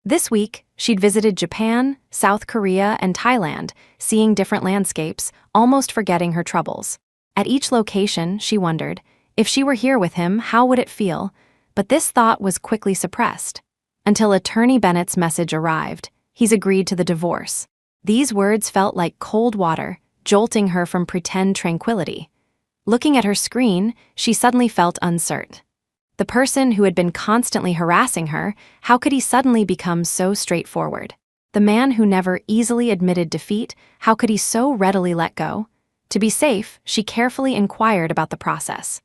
This week, she'd visited Japan, South Korea, and Thailand, seeing different landscapes, almost forgetting her troubles. At each location, she wondered, if she were here with him, how would it feel? But this thought was quickly suppressed. Until Attorney Bennett's message arrived, he's agreed to the divorce. These words felt like cold water, jolting her from pretend tranquility. Looking at her screen, she suddenly felt uncertain. The person who had been constantly harassing her, how could he suddenly become so straightforward? The man who never easily admitted defeat, how could he so readily let go? To be safe, she carefully inquired about the process.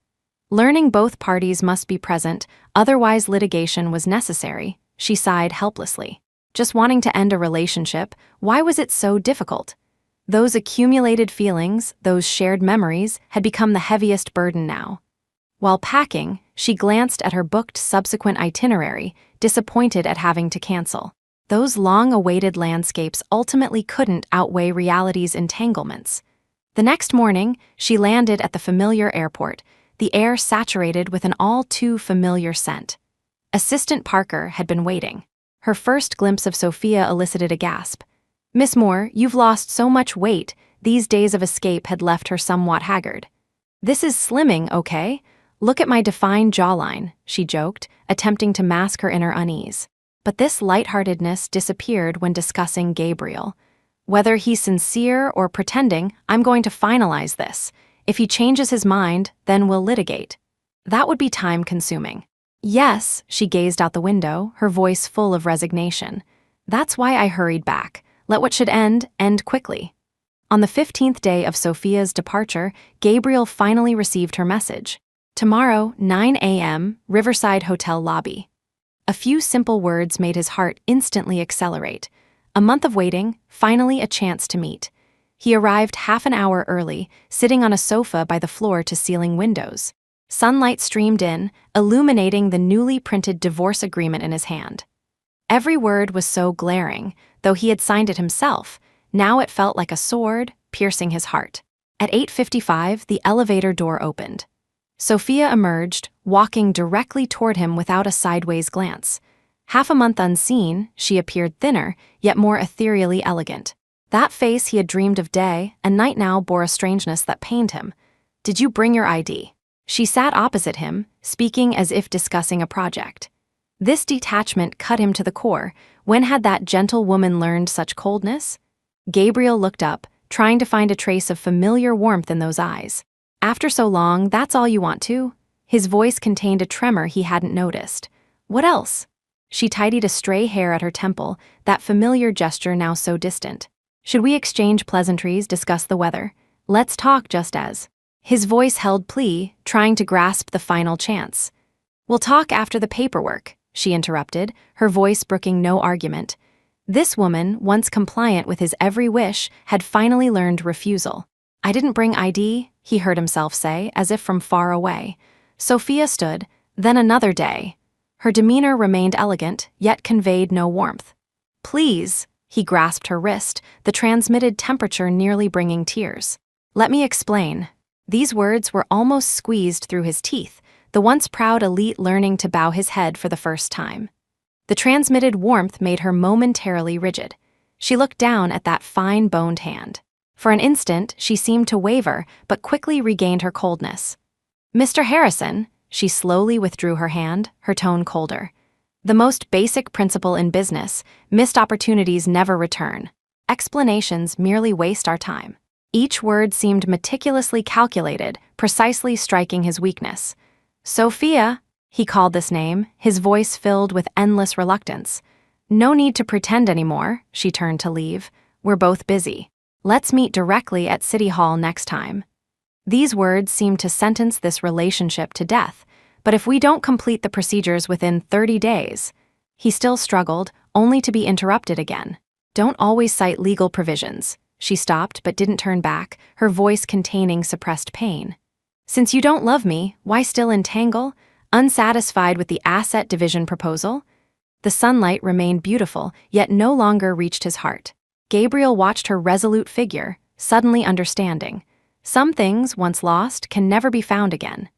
Learning both parties must be present, otherwise litigation was necessary, she sighed helplessly. Just wanting to end a relationship, why was it so difficult? Those accumulated feelings, those shared memories, had become the heaviest burden now. While packing, she glanced at her booked subsequent itinerary, disappointed at having to cancel. Those long-awaited landscapes ultimately couldn't outweigh reality's entanglements. The next morning, she landed at the familiar airport, the air saturated with an all-too-familiar scent. Assistant Parker had been waiting. Her first glimpse of Sophia elicited a gasp. "Miss Moore, you've lost so much weight." These days of escape had left her somewhat haggard. "This is slimming, okay? Look at my defined jawline," she joked, attempting to mask her inner unease. But this lightheartedness disappeared when discussing Gabriel. "Whether he's sincere or pretending, I'm going to finalize this. If he changes his mind, then we'll litigate." That would be time-consuming. "Yes," she gazed out the window, her voice full of resignation. "That's why I hurried back. Let what should end quickly." On the 15th day of Sophia's departure, Gabriel finally received her message. "Tomorrow, 9 a.m., Riverside Hotel lobby." A few simple words made his heart instantly accelerate. A month of waiting, finally a chance to meet. He arrived half an hour early, sitting on a sofa by the floor-to-ceiling windows. Sunlight streamed in, illuminating the newly printed divorce agreement in his hand. Every word was so glaring, though he had signed it himself. Now it felt like a sword, piercing his heart. At 8:55, the elevator door opened. Sophia emerged, walking directly toward him without a sideways glance. Half a month unseen, she appeared thinner, yet more ethereally elegant. That face he had dreamed of day and night now bore a strangeness that pained him. "Did you bring your ID?" She sat opposite him, speaking as if discussing a project. This detachment cut him to the core. When had that gentle woman learned such coldness? Gabriel looked up, trying to find a trace of familiar warmth in those eyes. "After so long, that's all you want to?" His voice contained a tremor he hadn't noticed. "What else?" She tidied a stray hair at her temple, that familiar gesture now so distant. "Should we exchange pleasantries, discuss the weather? Let's talk just as." His voice held plea, trying to grasp the final chance. "We'll talk after the paperwork," she interrupted, her voice brooking no argument. This woman, once compliant with his every wish, had finally learned refusal. "I didn't bring ID," he heard himself say, as if from far away. Sophia stood, then another day. Her demeanor remained elegant, yet conveyed no warmth. "Please," he grasped her wrist, the transmitted temperature nearly bringing tears. "Let me explain." These words were almost squeezed through his teeth, the once proud elite learning to bow his head for the first time. The transmitted warmth made her momentarily rigid. She looked down at that fine-boned hand. For an instant, she seemed to waver, but quickly regained her coldness. "Mr. Harrison," she slowly withdrew her hand, her tone colder. "The most basic principle in business, missed opportunities never return. Explanations merely waste our time." Each word seemed meticulously calculated, precisely striking his weakness. "Sophia," he called this name, his voice filled with endless reluctance. "No need to pretend anymore," she turned to leave. "We're both busy. Let's meet directly at City Hall next time." These words seemed to sentence this relationship to death. "But if we don't complete the procedures within 30 days, he still struggled, only to be interrupted again. "Don't always cite legal provisions." She stopped but didn't turn back, her voice containing suppressed pain. "Since you don't love me, why still entangle? Unsatisfied with the asset division proposal?" The sunlight remained beautiful, yet no longer reached his heart. Gabriel watched her resolute figure, suddenly understanding. Some things, once lost, can never be found again.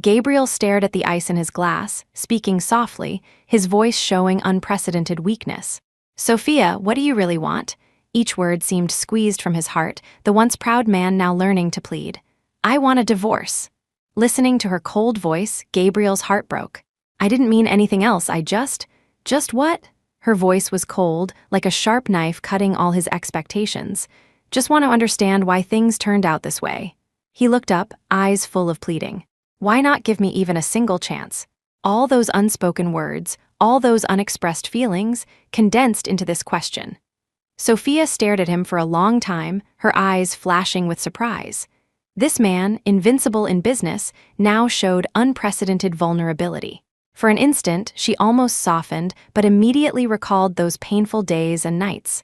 Gabriel stared at the ice in his glass, speaking softly, his voice showing unprecedented weakness. "Sophia, what do you really want?" Each word seemed squeezed from his heart, the once proud man now learning to plead. "I want a divorce." Listening to her cold voice, Gabriel's heart broke. "I didn't mean anything else, I just what?" Her voice was cold, like a sharp knife cutting all his expectations. "Just want to understand why things turned out this way." He looked up, eyes full of pleading. "Why not give me even a single chance?" All those unspoken words, all those unexpressed feelings, condensed into this question. Sophia stared at him for a long time, her eyes flashing with surprise. This man, invincible in business, now showed unprecedented vulnerability. For an instant, she almost softened, but immediately recalled those painful days and nights.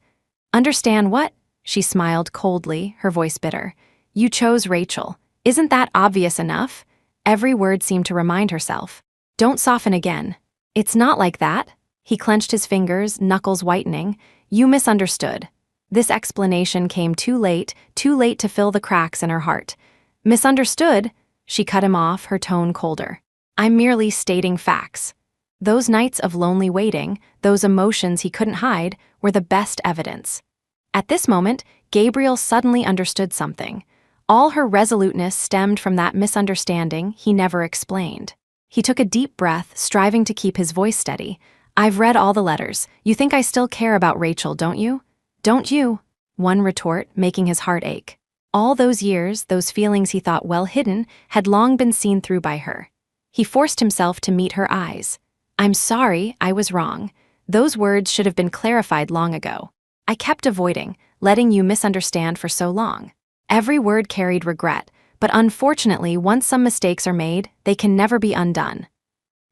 "Understand what?" She smiled coldly, her voice bitter. "You chose Rachel. Isn't that obvious enough?" Every word seemed to remind herself. Don't soften again. It's not like that. He clenched his fingers, knuckles whitening. You misunderstood. This explanation came too late to fill the cracks in her heart. Misunderstood? She cut him off, her tone colder. I'm merely stating facts. Those nights of lonely waiting, those emotions he couldn't hide, were the best evidence. At this moment, Gabriel suddenly understood something. All her resoluteness stemmed from that misunderstanding he never explained. He took a deep breath, striving to keep his voice steady. I've read all the letters. You think I still care about Rachel, don't you? Don't you? One retort, making his heart ache. All those years, those feelings he thought well hidden, had long been seen through by her. He forced himself to meet her eyes. I'm sorry, I was wrong. Those words should have been clarified long ago. I kept avoiding, letting you misunderstand for so long. Every word carried regret, but unfortunately, once some mistakes are made, they can never be undone.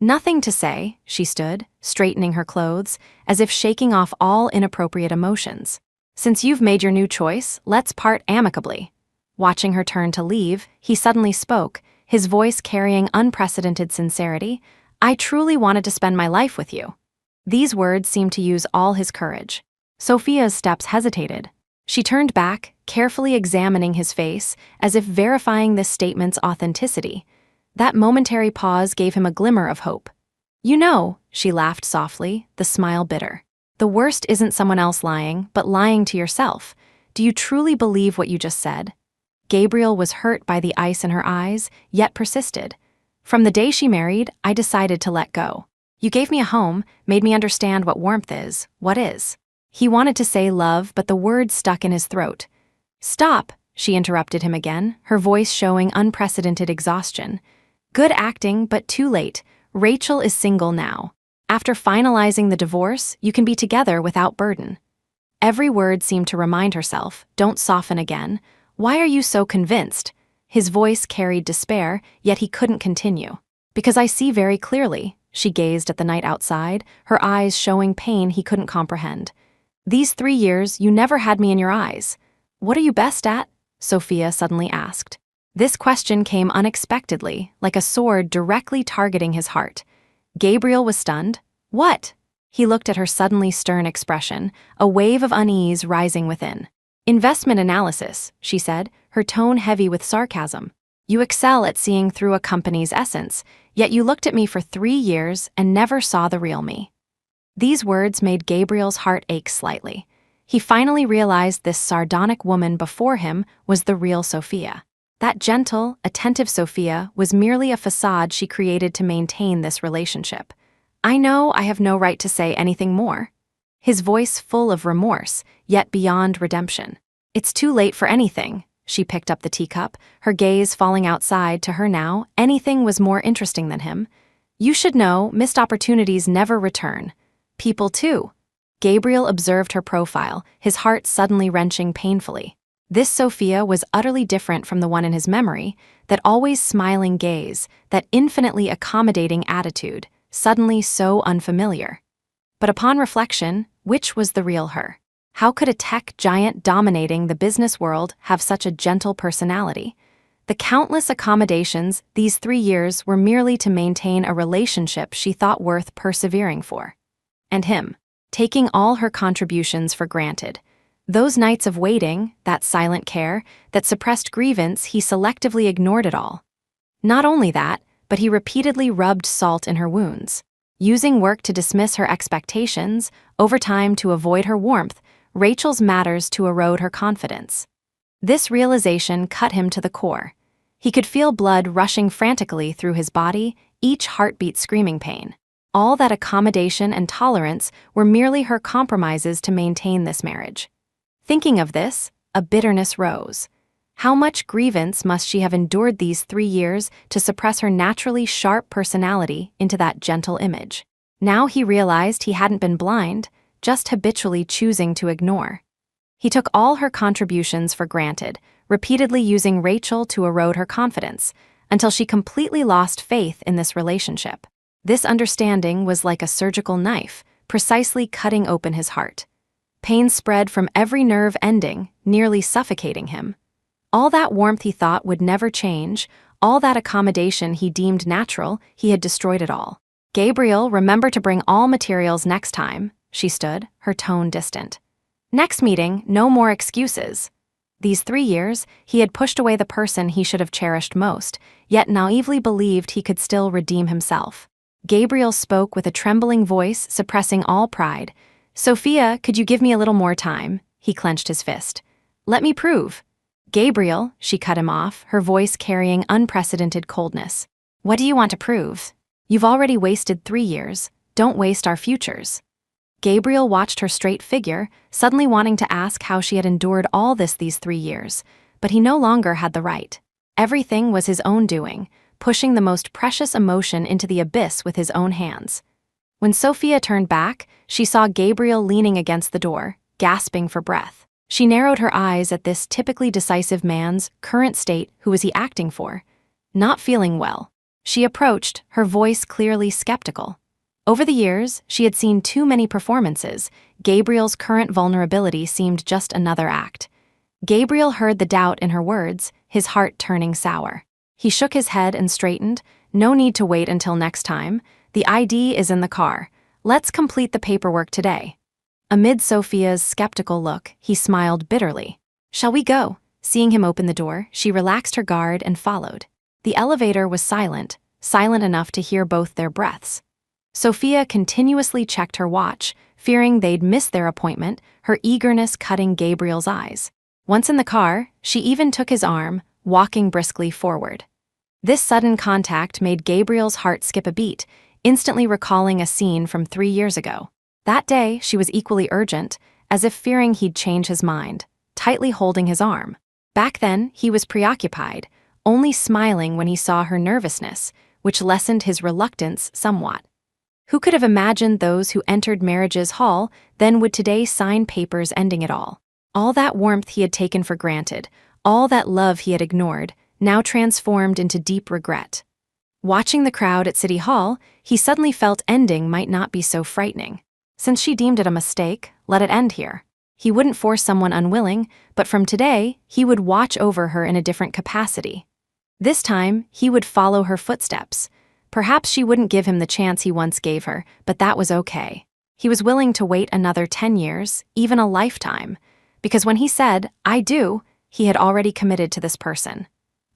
Nothing to say, she stood, straightening her clothes, as if shaking off all inappropriate emotions. Since you've made your new choice, let's part amicably. Watching her turn to leave, he suddenly spoke, his voice carrying unprecedented sincerity. I truly wanted to spend my life with you. These words seemed to use all his courage. Sophia's steps hesitated. She turned back, carefully examining his face, as if verifying this statement's authenticity. That momentary pause gave him a glimmer of hope. You know, she laughed softly, the smile bitter. The worst isn't someone else lying, but lying to yourself. Do you truly believe what you just said? Gabriel was hurt by the ice in her eyes, yet persisted. From the day she married, I decided to let go. You gave me a home, made me understand what warmth is, what is. He wanted to say love, but the word stuck in his throat. Stop, she interrupted him again, her voice showing unprecedented exhaustion. Good acting, but too late. Rachel is single now. After finalizing the divorce, you can be together without burden. Every word seemed to remind herself, don't soften again. Why are you so convinced? His voice carried despair, yet he couldn't continue. Because I see very clearly. She gazed at the night outside, her eyes showing pain he couldn't comprehend. These 3 years, you never had me in your eyes. What are you best at? Sophia suddenly asked. This question came unexpectedly, like a sword directly targeting his heart. Gabriel was stunned. What? He looked at her suddenly stern expression, a wave of unease rising within. Investment analysis, she said, her tone heavy with sarcasm. You excel at seeing through a company's essence, yet you looked at me for 3 years and never saw the real me. These words made Gabriel's heart ache slightly. He finally realized this sardonic woman before him was the real Sophia. That gentle, attentive Sophia was merely a facade she created to maintain this relationship. I know I have no right to say anything more. His voice full of remorse, yet beyond redemption. It's too late for anything. She picked up the teacup, her gaze falling outside. To her now, anything was more interesting than him. You should know, missed opportunities never return. People too. Gabriel observed her profile, his heart suddenly wrenching painfully. This Sophia was utterly different from the one in his memory, that always smiling gaze, that infinitely accommodating attitude, suddenly so unfamiliar. But upon reflection, which was the real her? How could a tech giant dominating the business world have such a gentle personality? The countless accommodations these 3 years were merely to maintain a relationship she thought worth persevering for. And him, taking all her contributions for granted. Those nights of waiting, that silent care, that suppressed grievance, he selectively ignored it all. Not only that, but he repeatedly rubbed salt in her wounds. Using work to dismiss her expectations, overtime to avoid her warmth, Rachel's matters to erode her confidence. This realization cut him to the core. He could feel blood rushing frantically through his body, each heartbeat screaming pain. All that accommodation and tolerance were merely her compromises to maintain this marriage. Thinking of this, a bitterness rose. How much grievance must she have endured these 3 years to suppress her naturally sharp personality into that gentle image? Now he realized he hadn't been blind, just habitually choosing to ignore. He took all her contributions for granted, repeatedly using Rachel to erode her confidence, until she completely lost faith in this relationship. This understanding was like a surgical knife, precisely cutting open his heart. Pain spread from every nerve ending, nearly suffocating him. All that warmth he thought would never change, All that accommodation he deemed natural, he had destroyed it all. "Gabriel, remember to bring all materials next time," she stood, her tone distant. "Next meeting, no more excuses." These 3 years, he had pushed away the person he should have cherished most, yet naively believed he could still redeem himself. Gabriel spoke with a trembling voice, suppressing all pride. "Sophia, could you give me a little more time?" He clenched his fist. "Let me prove." "Gabriel," she cut him off, her voice carrying unprecedented coldness. "What do you want to prove? You've already wasted 3 years. Don't waste our futures." Gabriel watched her straight figure, suddenly wanting to ask how she had endured all this these 3 years, but he no longer had the right. Everything was his own doing, pushing the most precious emotion into the abyss with his own hands. When Sophia turned back, she saw Gabriel leaning against the door, gasping for breath. She narrowed her eyes at this typically decisive man's current state. Who was he acting for? Not feeling well. She approached, her voice clearly skeptical. Over the years, she had seen too many performances. Gabriel's current vulnerability seemed just another act. Gabriel heard the doubt in her words, his heart turning sour. He shook his head and straightened. "No need to wait until next time. The ID is in the car. Let's complete the paperwork today." Amid Sophia's skeptical look, he smiled bitterly. "Shall we go?" Seeing him open the door, she relaxed her guard and followed. The elevator was silent enough to hear both their breaths. Sophia continuously checked her watch, fearing they'd miss their appointment, her eagerness cutting Gabriel's eyes. Once in the car, she even took his arm, walking briskly forward. This sudden contact made Gabriel's heart skip a beat, instantly recalling a scene from 3 years ago. That day, she was equally urgent, as if fearing he'd change his mind, tightly holding his arm. Back then, he was preoccupied, only smiling when he saw her nervousness, which lessened his reluctance somewhat. Who could have imagined those who entered marriage's hall then would today sign papers ending it all? All that warmth he had taken for granted, all that love he had ignored, now transformed into deep regret. Watching the crowd at City Hall, he suddenly felt ending might not be so frightening. Since she deemed it a mistake, let it end here. He wouldn't force someone unwilling, but from today, he would watch over her in a different capacity. This time, he would follow her footsteps. Perhaps she wouldn't give him the chance he once gave her, but that was okay. He was willing to wait another 10 years, even a lifetime, because when he said, "I do," he had already committed to this person.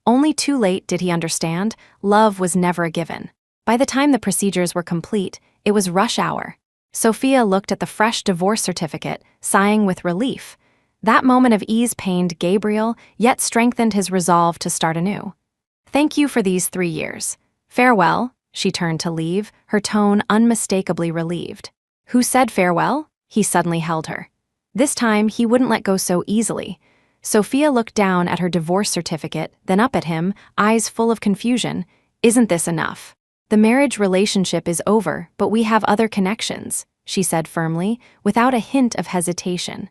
Only too late did he understand, love was never a given. By the time the procedures were complete, it was rush hour. Sophia looked at the fresh divorce certificate, sighing with relief. That moment of ease pained Gabriel, yet strengthened his resolve to start anew. "Thank you for these 3 years. Farewell." She turned to leave, her tone unmistakably relieved. "Who said farewell?" He suddenly held her. This time, he wouldn't let go so easily. Sophia looked down at her divorce certificate, then up at him, eyes full of confusion. "Isn't this enough? The marriage relationship is over, but we have other connections," she said firmly, without a hint of hesitation.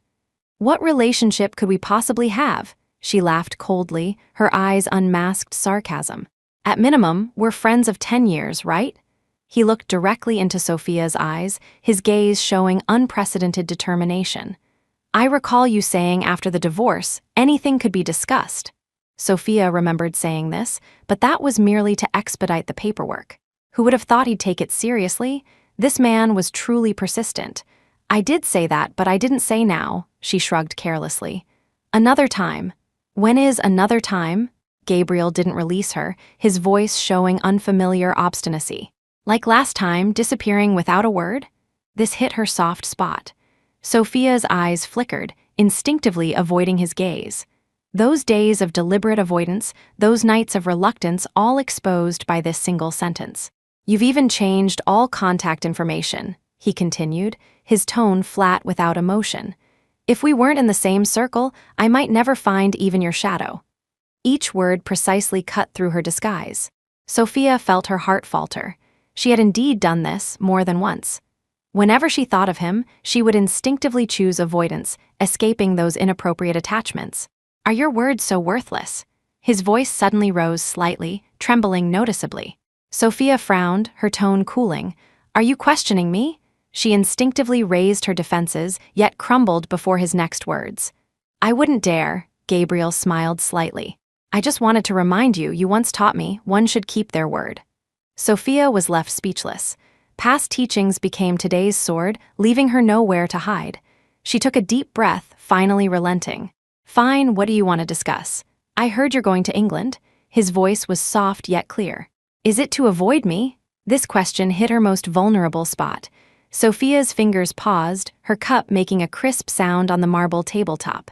"What relationship could we possibly have?" She laughed coldly, her eyes unmasked sarcasm. "At minimum, we're friends of 10 years, right?" He looked directly into Sophia's eyes, his gaze showing unprecedented determination. "I recall you saying after the divorce, anything could be discussed." Sophia remembered saying this, but that was merely to expedite the paperwork. Who would have thought he'd take it seriously? This man was truly persistent. "I did say that, but I didn't say now," she shrugged carelessly. "Another time." "When is another time?" Gabriel didn't release her, his voice showing unfamiliar obstinacy. "Like last time, disappearing without a word?" This hit her soft spot. Sophia's eyes flickered, instinctively avoiding his gaze. Those days of deliberate avoidance, those nights of reluctance, all exposed by this single sentence. "You've even changed all contact information," he continued, his tone flat without emotion. "If we weren't in the same circle, I might never find even your shadow." Each word precisely cut through her disguise. Sophia felt her heart falter. She had indeed done this more than once. Whenever she thought of him, she would instinctively choose avoidance, escaping those inappropriate attachments. "Are your words so worthless?" His voice suddenly rose slightly, trembling noticeably. Sophia frowned, her tone cooling. "Are you questioning me?" She instinctively raised her defenses, yet crumbled before his next words. "I wouldn't dare," Gabriel smiled slightly. I just wanted to remind you, you once taught me one should keep their word. Sophia was left speechless. Past teachings became today's sword, leaving her nowhere to hide. She took a deep breath, finally relenting. Fine, what do you want to discuss? I heard you're going to England. His voice was soft yet clear. Is it to avoid me? This question hit her most vulnerable spot. Sophia's fingers paused, her cup making a crisp sound on the marble tabletop.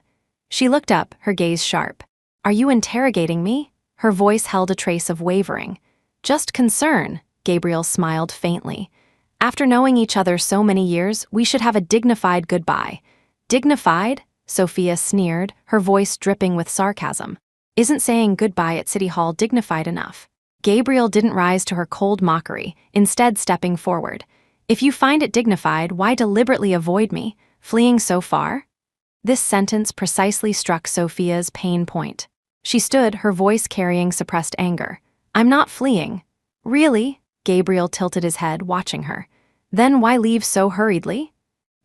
She looked up, her gaze sharp. Are you interrogating me? Her voice held a trace of wavering. Just concern, Gabriel smiled faintly. After knowing each other so many years, we should have a dignified goodbye. Dignified? Sophia sneered, her voice dripping with sarcasm. Isn't saying goodbye at City Hall dignified enough? Gabriel didn't rise to her cold mockery, instead stepping forward. If you find it dignified, why deliberately avoid me, fleeing so far? This sentence precisely struck Sophia's pain point. She stood, her voice carrying suppressed anger. I'm not fleeing. Really? Gabriel tilted his head, watching her. Then why leave so hurriedly?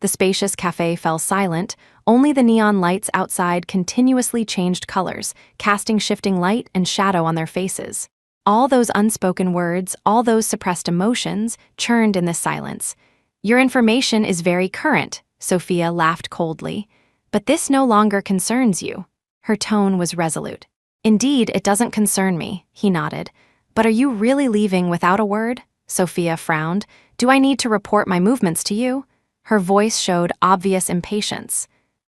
The spacious cafe fell silent, only the neon lights outside continuously changed colors, casting shifting light and shadow on their faces. All those unspoken words, all those suppressed emotions, churned in this silence. Your information is very current, Sophia laughed coldly. But this no longer concerns you. Her tone was resolute. Indeed, it doesn't concern me, he nodded. But are you really leaving without a word? Sophia frowned. Do I need to report my movements to you? Her voice showed obvious impatience.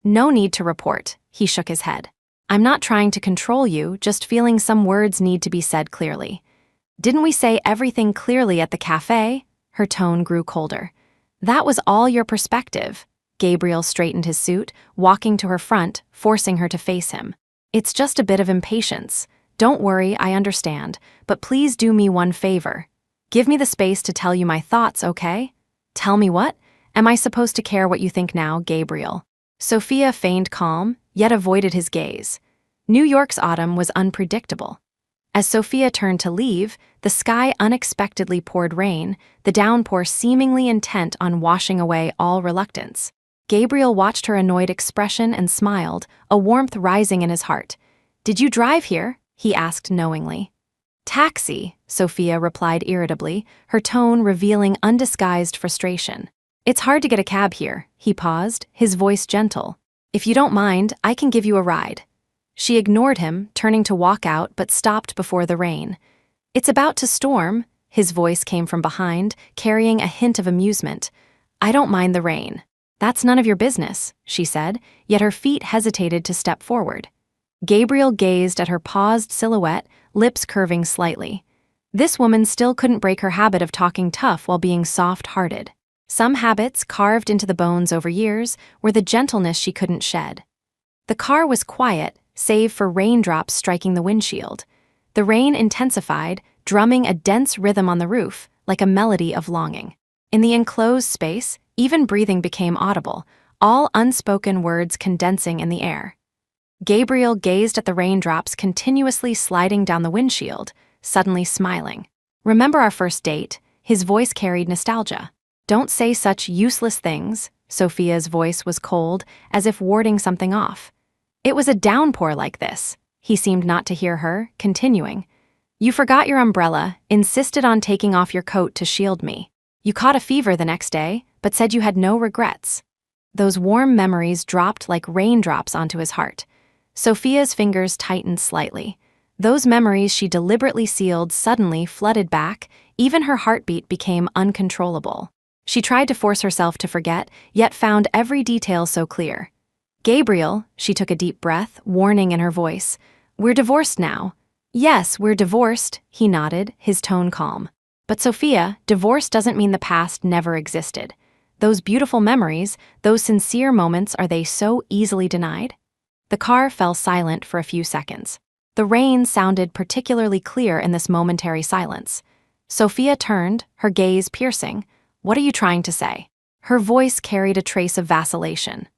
No need to report, he shook his head. I'm not trying to control you, just feeling some words need to be said clearly. Didn't we say everything clearly at the cafe? Her tone grew colder. That was all your perspective. Gabriel straightened his suit, walking to her front, forcing her to face him. It's just a bit of impatience. Don't worry, I understand, but please do me one favor. Give me the space to tell you my thoughts, okay? Tell me what? Am I supposed to care what you think now, Gabriel? Sophia feigned calm, yet avoided his gaze. New York's autumn was unpredictable. As Sophia turned to leave, the sky unexpectedly poured rain, the downpour seemingly intent on washing away all reluctance. Gabriel watched her annoyed expression and smiled, a warmth rising in his heart. Did you drive here? He asked knowingly. Taxi, Sophia replied irritably, her tone revealing undisguised frustration. It's hard to get a cab here, he paused, his voice gentle. If you don't mind, I can give you a ride. She ignored him, turning to walk out but stopped before the rain. It's about to storm, his voice came from behind, carrying a hint of amusement. I don't mind the rain. That's none of your business, she said, yet her feet hesitated to step forward. Gabriel gazed at her paused silhouette, lips curving slightly. This woman still couldn't break her habit of talking tough while being soft-hearted. Some habits, carved into the bones over years, were the gentleness she couldn't shed. The car was quiet, save for raindrops striking the windshield. The rain intensified, drumming a dense rhythm on the roof, like a melody of longing. In the enclosed space, even breathing became audible, all unspoken words condensing in the air. Gabriel gazed at the raindrops continuously sliding down the windshield, suddenly smiling. Remember our first date? His voice carried nostalgia. Don't say such useless things. Sophia's voice was cold, as if warding something off. It was a downpour like this. He seemed not to hear her, continuing. You forgot your umbrella, insisted on taking off your coat to shield me. You caught a fever the next day, but said you had no regrets. Those warm memories dropped like raindrops onto his heart. Sophia's fingers tightened slightly. Those memories she deliberately sealed suddenly flooded back, even her heartbeat became uncontrollable. She tried to force herself to forget, yet found every detail so clear. Gabriel, she took a deep breath, warning in her voice. We're divorced now. Yes, we're divorced, he nodded, his tone calm. But Sophia, divorce doesn't mean the past never existed. Those beautiful memories, those sincere moments, are they so easily denied? The car fell silent for a few seconds. The rain sounded particularly clear in this momentary silence. Sophia turned, her gaze piercing. What are you trying to say? Her voice carried a trace of vacillation.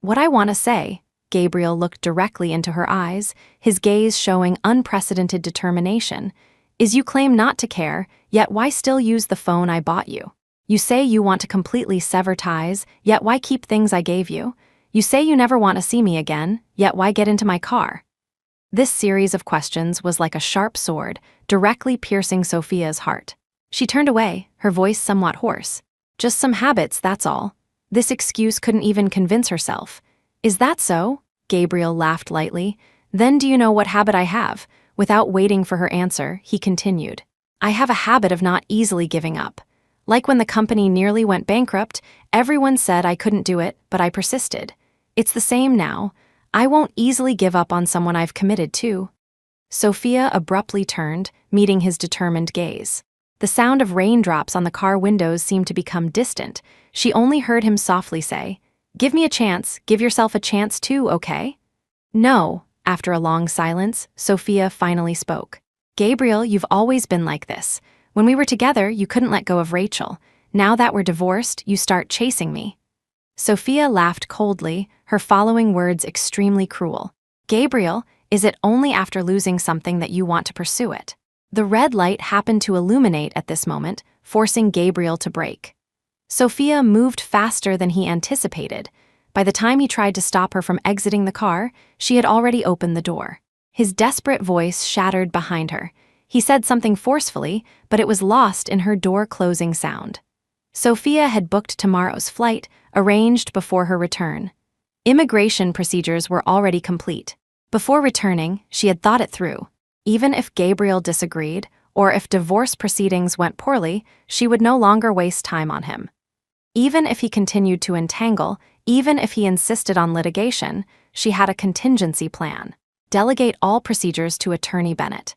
What I want to say, Gabriel looked directly into her eyes, his gaze showing unprecedented determination, is you claim not to care, yet why still use the phone I bought you? You say you want to completely sever ties, yet why keep things I gave you? You say you never want to see me again, yet why get into my car? This series of questions was like a sharp sword, directly piercing Sophia's heart. She turned away, her voice somewhat hoarse. Just some habits, that's all. This excuse couldn't even convince herself. Is that so? Gabriel laughed lightly. Then do you know what habit I have? Without waiting for her answer, he continued. I have a habit of not easily giving up. Like when the company nearly went bankrupt, everyone said I couldn't do it, but I persisted. It's the same now. I won't easily give up on someone I've committed to. Sophia abruptly turned, meeting his determined gaze. The sound of raindrops on the car windows seemed to become distant. She only heard him softly say, "Give me a chance, give yourself a chance too, okay?" No. After a long silence, Sophia finally spoke. Gabriel, you've always been like this. When we were together, you couldn't let go of Rachel. Now that we're divorced, you start chasing me. Sophia laughed coldly, her following words extremely cruel. Gabriel, is it only after losing something that you want to pursue it? The red light happened to illuminate at this moment, forcing Gabriel to brake. Sophia moved faster than he anticipated. By the time he tried to stop her from exiting the car, she had already opened the door. His desperate voice shattered behind her. He said something forcefully, but it was lost in her door-closing sound. Sophia had booked tomorrow's flight, arranged before her return. Immigration procedures were already complete. Before returning, she had thought it through. Even if Gabriel disagreed, or if divorce proceedings went poorly, she would no longer waste time on him. Even if he continued to entangle, even if he insisted on litigation, she had a contingency plan. Delegate all procedures to Attorney Bennett.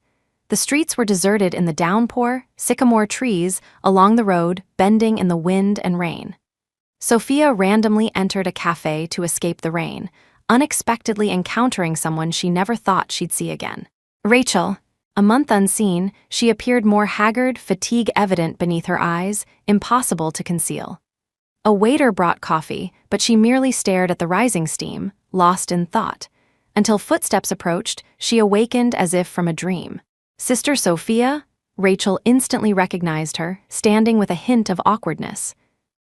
The streets were deserted in the downpour, sycamore trees along the road bending in the wind and rain. Sophia randomly entered a cafe to escape the rain, unexpectedly encountering someone she never thought she'd see again. Rachel. A month unseen, she appeared more haggard, fatigue evident beneath her eyes, impossible to conceal. A waiter brought coffee, but she merely stared at the rising steam, lost in thought. Until footsteps approached, she awakened as if from a dream. Sister Sophia? Rachel instantly recognized her, standing with a hint of awkwardness.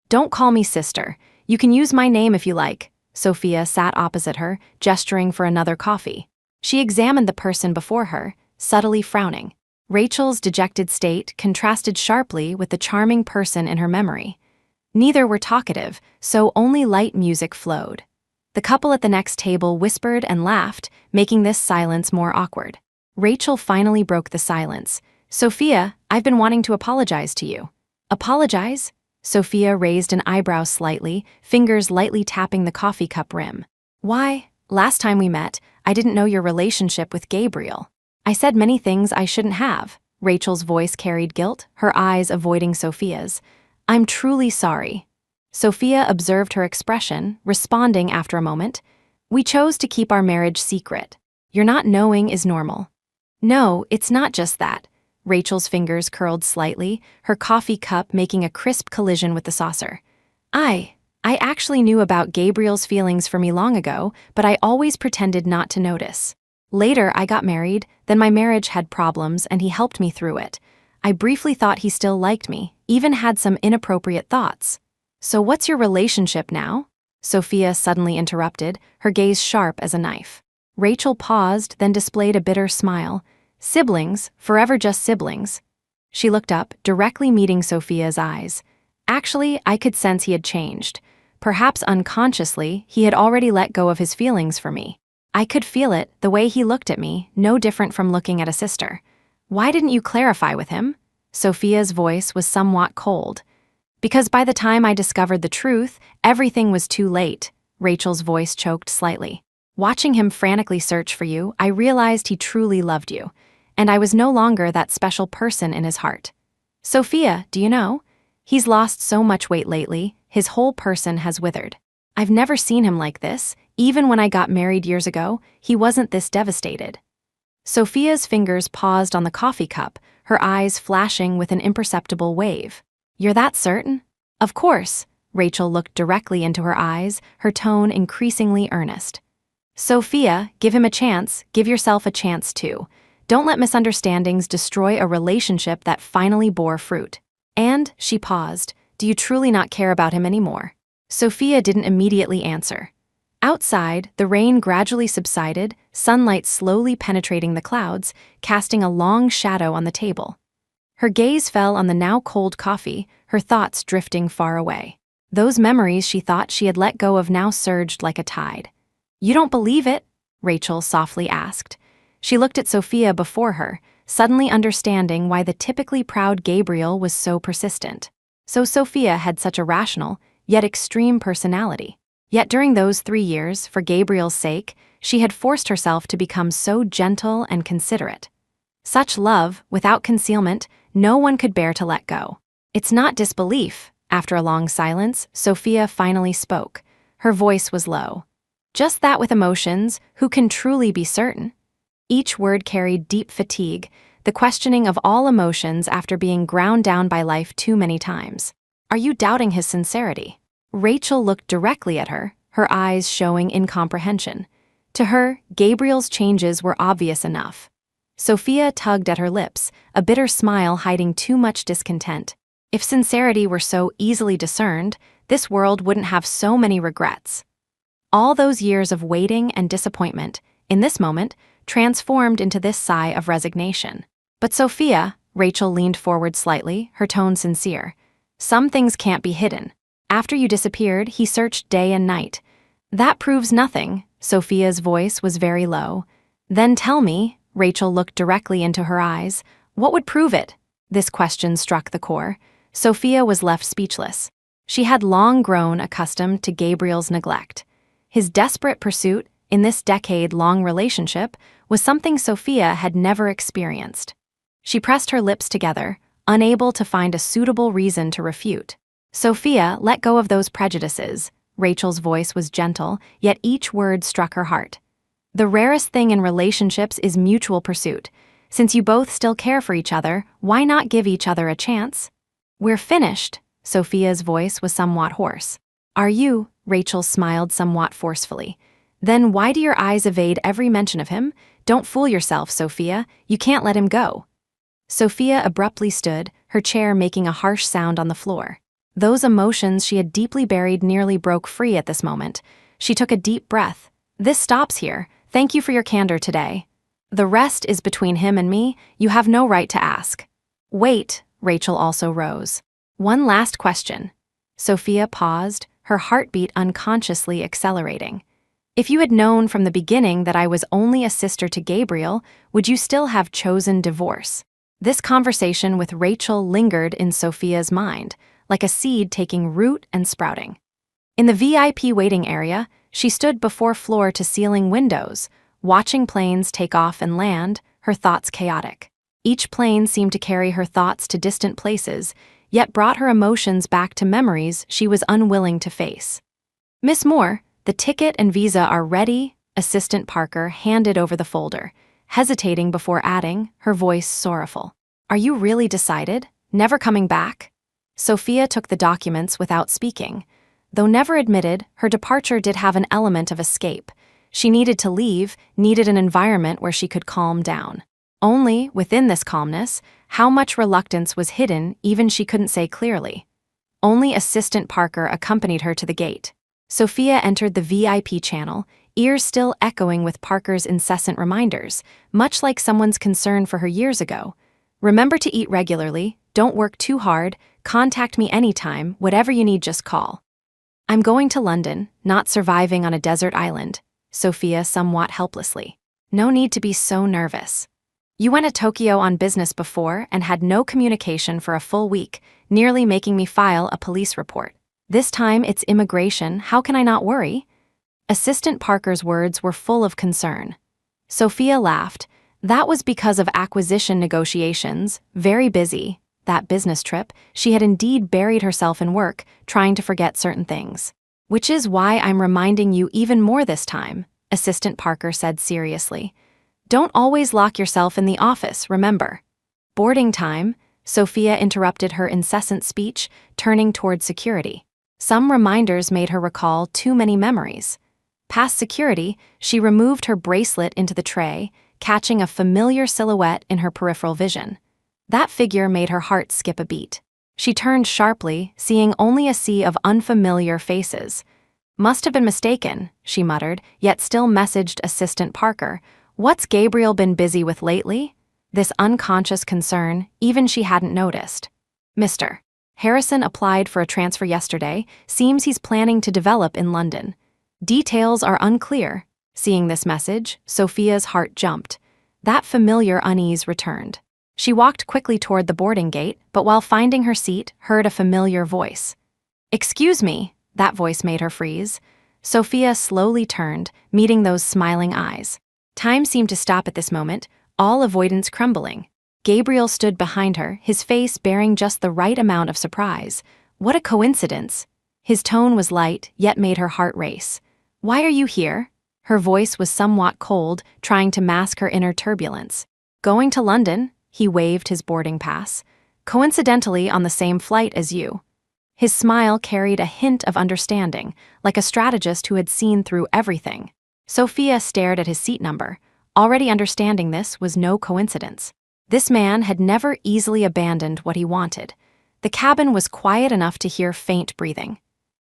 Don't call me sister. You can use my name if you like. Sophia sat opposite her, gesturing for another coffee. She examined the person before her, subtly frowning. Rachel's dejected state contrasted sharply with the charming person in her memory. Neither were talkative, so only light music flowed. The couple at the next table whispered and laughed, making this silence more awkward. Rachel finally broke the silence. Sophia, I've been wanting to apologize to you. Apologize? Sophia raised an eyebrow slightly, fingers lightly tapping the coffee cup rim. Why? Last time we met, I didn't know your relationship with Gabriel. I said many things I shouldn't have. Rachel's voice carried guilt, her eyes avoiding Sophia's. I'm truly sorry. Sophia observed her expression, responding after a moment. We chose to keep our marriage secret. Your not knowing is normal. No, it's not just that. Rachel's fingers curled slightly, her coffee cup making a crisp collision with the saucer. I actually knew about Gabriel's feelings for me long ago, but I always pretended not to notice. Later, I got married, then my marriage had problems and he helped me through it. I briefly thought he still liked me, even had some inappropriate thoughts. So what's your relationship now? Sophia suddenly interrupted, her gaze sharp as a knife. Rachel paused, then displayed a bitter smile. Siblings, forever just siblings. She looked up, directly meeting Sophia's eyes. Actually, I could sense he had changed. Perhaps unconsciously, he had already let go of his feelings for me. I could feel it, the way he looked at me, no different from looking at a sister. Why didn't you clarify with him? Sophia's voice was somewhat cold. Because by the time I discovered the truth, everything was too late. Rachel's voice choked slightly. Watching him frantically search for you, I realized he truly loved you, and I was no longer that special person in his heart. Sophia, do you know? He's lost so much weight lately, his whole person has withered. I've never seen him like this. Even when I got married years ago, he wasn't this devastated. Sophia's fingers paused on the coffee cup, her eyes flashing with an imperceptible wave. You're that certain? Of course. Rachel looked directly into her eyes, her tone increasingly earnest. Sophia, give him a chance, give yourself a chance too. Don't let misunderstandings destroy a relationship that finally bore fruit. And, she paused, do you truly not care about him anymore? Sophia didn't immediately answer. Outside, the rain gradually subsided, sunlight slowly penetrating the clouds, casting a long shadow on the table. Her gaze fell on the now cold coffee, her thoughts drifting far away. Those memories she thought she had let go of now surged like a tide. "You don't believe it?" Rachel softly asked. She looked at Sophia before her, suddenly understanding why the typically proud Gabriel was so persistent. So Sophia had such a rational, yet extreme personality. Yet during those 3 years, for Gabriel's sake, she had forced herself to become so gentle and considerate. Such love, without concealment, no one could bear to let go. "It's not disbelief." After a long silence, Sophia finally spoke. Her voice was low. "Just that with emotions, who can truly be certain?" Each word carried deep fatigue, the questioning of all emotions after being ground down by life too many times. "Are you doubting his sincerity?" Rachel looked directly at her, her eyes showing incomprehension. To her, Gabriel's changes were obvious enough. Sophia tugged at her lips, a bitter smile hiding too much discontent. If sincerity were so easily discerned, this world wouldn't have so many regrets. All those years of waiting and disappointment, in this moment, transformed into this sigh of resignation. "But Sophia," Rachel leaned forward slightly, her tone sincere, "some things can't be hidden. After you disappeared, he searched day and night. That proves nothing." Sophia's voice was very low. "Then tell me," Rachel looked directly into her eyes, "what would prove it?" This question struck the core. Sophia was left speechless. She had long grown accustomed to Gabriel's neglect. His desperate pursuit, in this decade-long relationship, was something Sophia had never experienced. She pressed her lips together, unable to find a suitable reason to refute. "Sophia, let go of those prejudices." Rachel's voice was gentle, yet each word struck her heart. "The rarest thing in relationships is mutual pursuit. Since you both still care for each other, why not give each other a chance?" "We're finished." Sophia's voice was somewhat hoarse. "Are you?" Rachel smiled somewhat forcefully. "Then why do your eyes evade every mention of him? Don't fool yourself, Sophia. You can't let him go." Sophia abruptly stood, her chair making a harsh sound on the floor. Those emotions she had deeply buried nearly broke free at this moment. She took a deep breath. "This stops here. Thank you for your candor today. The rest is between him and me. You have no right to ask." "Wait," Rachel also rose. "One last question." Sophia paused, her heartbeat unconsciously accelerating. "If you had known from the beginning that I was only a sister to Gabriel, would you still have chosen divorce?" This conversation with Rachel lingered in Sophia's mind, like a seed taking root and sprouting. In the VIP waiting area, she stood before floor-to-ceiling windows, watching planes take off and land, her thoughts chaotic. Each plane seemed to carry her thoughts to distant places, yet brought her emotions back to memories she was unwilling to face. "Miss Moore, the ticket and visa are ready," Assistant Parker handed over the folder, hesitating before adding, her voice sorrowful. "Are you really decided? Never coming back?" Sophia took the documents without speaking. Though never admitted, her departure did have an element of escape. She needed to leave, needed an environment where she could calm down. Only, within this calmness, how much reluctance was hidden even she couldn't say clearly. Only Assistant Parker accompanied her to the gate. Sophia entered the VIP channel, ears still echoing with Parker's incessant reminders, much like someone's concern for her years ago. "Remember to eat regularly, don't work too hard, contact me anytime, whatever you need just call." "I'm going to London, not surviving on a desert island," Sophia somewhat helplessly. "No need to be so nervous. You went to Tokyo on business before and had no communication for a full week, nearly making me file a police report. This time it's immigration, how can I not worry?" Assistant Parker's words were full of concern. Sophia laughed. That was because of acquisition negotiations, very busy. That business trip, she had indeed buried herself in work, trying to forget certain things. "Which is why I'm reminding you even more this time," Assistant Parker said seriously. "Don't always lock yourself in the office, remember." "Boarding time," Sophia interrupted her incessant speech, turning toward security. Some reminders made her recall too many memories. Past security, she removed her bracelet into the tray, catching a familiar silhouette in her peripheral vision. That figure made her heart skip a beat. She turned sharply, seeing only a sea of unfamiliar faces. Must have been mistaken, she muttered, yet still messaged Assistant Parker. What's Gabriel been busy with lately? This unconscious concern, even she hadn't noticed. Mr. Harrison applied for a transfer yesterday. Seems he's planning to develop in London. Details are unclear. Seeing this message, Sophia's heart jumped. That familiar unease returned. She walked quickly toward the boarding gate, but while finding her seat, heard a familiar voice. Excuse me, that voice made her freeze. Sophia slowly turned, meeting those smiling eyes. Time seemed to stop at this moment, all avoidance crumbling. Gabriel stood behind her, his face bearing just the right amount of surprise. What a coincidence! His tone was light, yet made her heart race. Why are you here? Her voice was somewhat cold, trying to mask her inner turbulence. Going to London, he waved his boarding pass. Coincidentally on the same flight as you. His smile carried a hint of understanding, like a strategist who had seen through everything. Sophia stared at his seat number. Already understanding this was no coincidence. This man had never easily abandoned what he wanted. The cabin was quiet enough to hear faint breathing.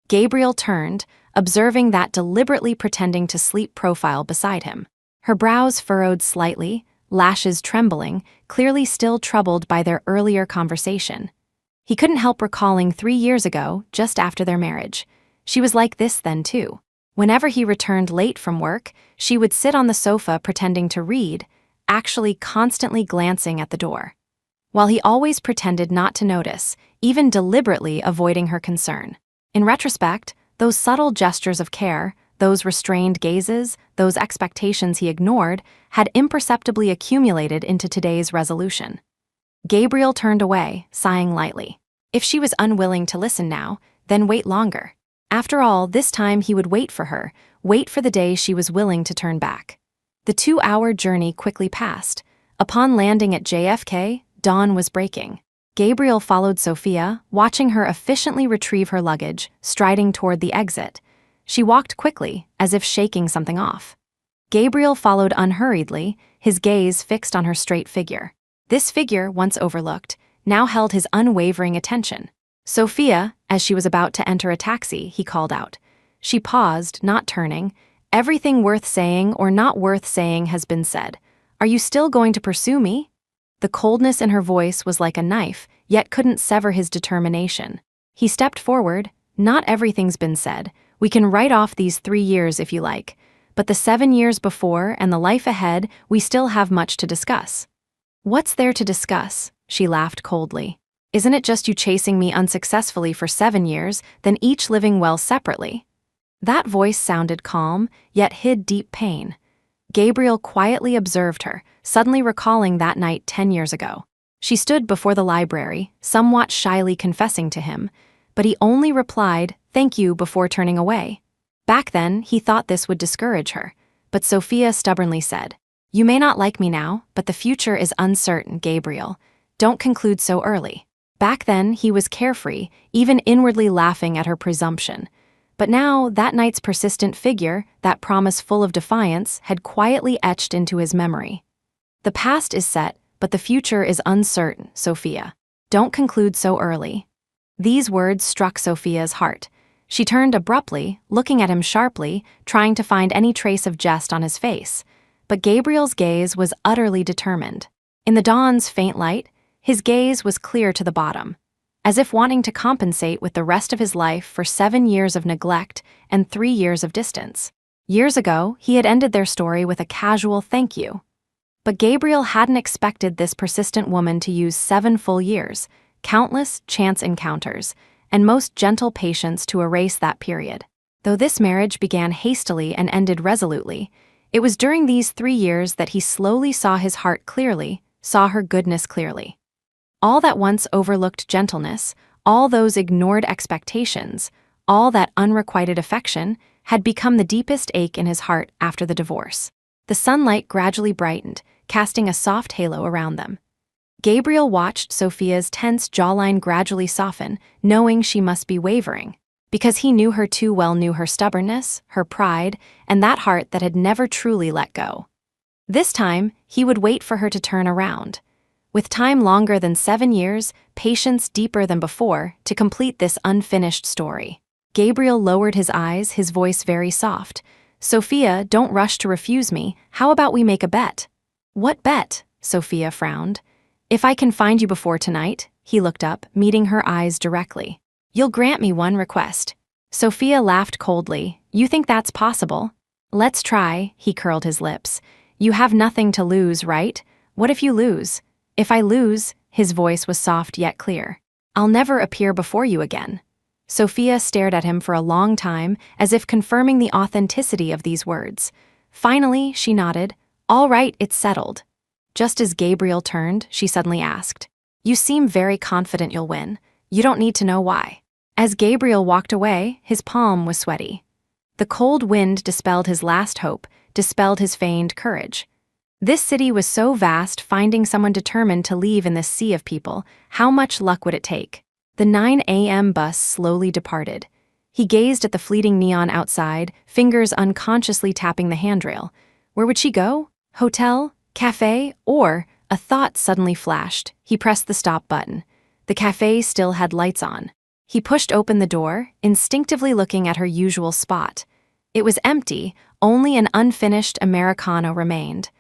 Gabriel turned, observing that deliberately pretending to sleep profile beside him. Her brows furrowed slightly, lashes trembling, clearly still troubled by their earlier conversation. He couldn't help recalling 3 years ago, just after their marriage. She was like this then too. Whenever he returned late from work, she would sit on the sofa pretending to read, actually constantly glancing at the door. While he always pretended not to notice, even deliberately avoiding her concern. In retrospect, those subtle gestures of care, those restrained gazes, those expectations he ignored, had imperceptibly accumulated into today's resolution. Gabriel turned away, sighing lightly. If she was unwilling to listen now, then wait longer. After all, this time he would wait for her, wait for the day she was willing to turn back. The 2-hour journey quickly passed. Upon landing at JFK, dawn was breaking. Gabriel followed Sophia, watching her efficiently retrieve her luggage, striding toward the exit. She walked quickly, as if shaking something off. Gabriel followed unhurriedly, his gaze fixed on her straight figure. This figure, once overlooked, now held his unwavering attention. Sophia, as she was about to enter a taxi, he called out. She paused, not turning. Everything worth saying or not worth saying has been said. Are you still going to pursue me? The coldness in her voice was like a knife, yet couldn't sever his determination. He stepped forward. Not everything's been said. We can write off these 3 years if you like. But the 7 years before and the life ahead, we still have much to discuss. What's there to discuss? She laughed coldly. Isn't it just you chasing me unsuccessfully for 7 years, then each living well separately? That voice sounded calm, yet hid deep pain. Gabriel quietly observed her, suddenly recalling that night 10 years ago. She stood before the library, somewhat shyly confessing to him, but he only replied, "Thank you," before turning away. Back then, he thought this would discourage her, but Sophia stubbornly said, "You may not like me now, but the future is uncertain, Gabriel. Don't conclude so early." Back then, he was carefree, even inwardly laughing at her presumption. But now, that night's persistent figure, that promise full of defiance, had quietly etched into his memory. The past is set, but the future is uncertain, Sophia. Don't conclude so early. These words struck Sophia's heart. She turned abruptly, looking at him sharply, trying to find any trace of jest on his face. But Gabriel's gaze was utterly determined. In the dawn's faint light, his gaze was clear to the bottom, as if wanting to compensate with the rest of his life for 7 years of neglect and 3 years of distance. Years ago, he had ended their story with a casual thank you. But Gabriel hadn't expected this persistent woman to use 7 full years, countless chance encounters, and most gentle patience to erase that period. Though this marriage began hastily and ended resolutely, it was during these 3 years that he slowly saw his heart clearly, saw her goodness clearly. All that once overlooked gentleness, all those ignored expectations, all that unrequited affection, had become the deepest ache in his heart after the divorce. The sunlight gradually brightened, casting a soft halo around them. Gabriel watched Sophia's tense jawline gradually soften, knowing she must be wavering, because he knew her too well, knew her stubbornness, her pride, and that heart that had never truly let go. This time, he would wait for her to turn around. With time longer than 7 years, patience deeper than before, to complete this unfinished story. Gabriel lowered his eyes, his voice very soft. Sophia, don't rush to refuse me. How about we make a bet? What bet? Sophia frowned. If I can find you before tonight, he looked up, meeting her eyes directly. You'll grant me one request. Sophia laughed coldly. You think that's possible? Let's try, he curled his lips. You have nothing to lose, right? What if you lose? If I lose, his voice was soft yet clear. I'll never appear before you again. Sophia stared at him for a long time, as if confirming the authenticity of these words. Finally, she nodded. All right, it's settled. Just as Gabriel turned, she suddenly asked, You seem very confident you'll win. You don't need to know why. As Gabriel walked away, his palm was sweaty. The cold wind dispelled his last hope, dispelled his feigned courage. This city was so vast, finding someone determined to leave in this sea of people, how much luck would it take? The 9 a.m. bus slowly departed. He gazed at the fleeting neon outside, fingers unconsciously tapping the handrail. Where would she go? Hotel? Cafe? Or, a thought suddenly flashed. He pressed the stop button. The cafe still had lights on. He pushed open the door, instinctively looking at her usual spot. It was empty, only an unfinished Americano remained.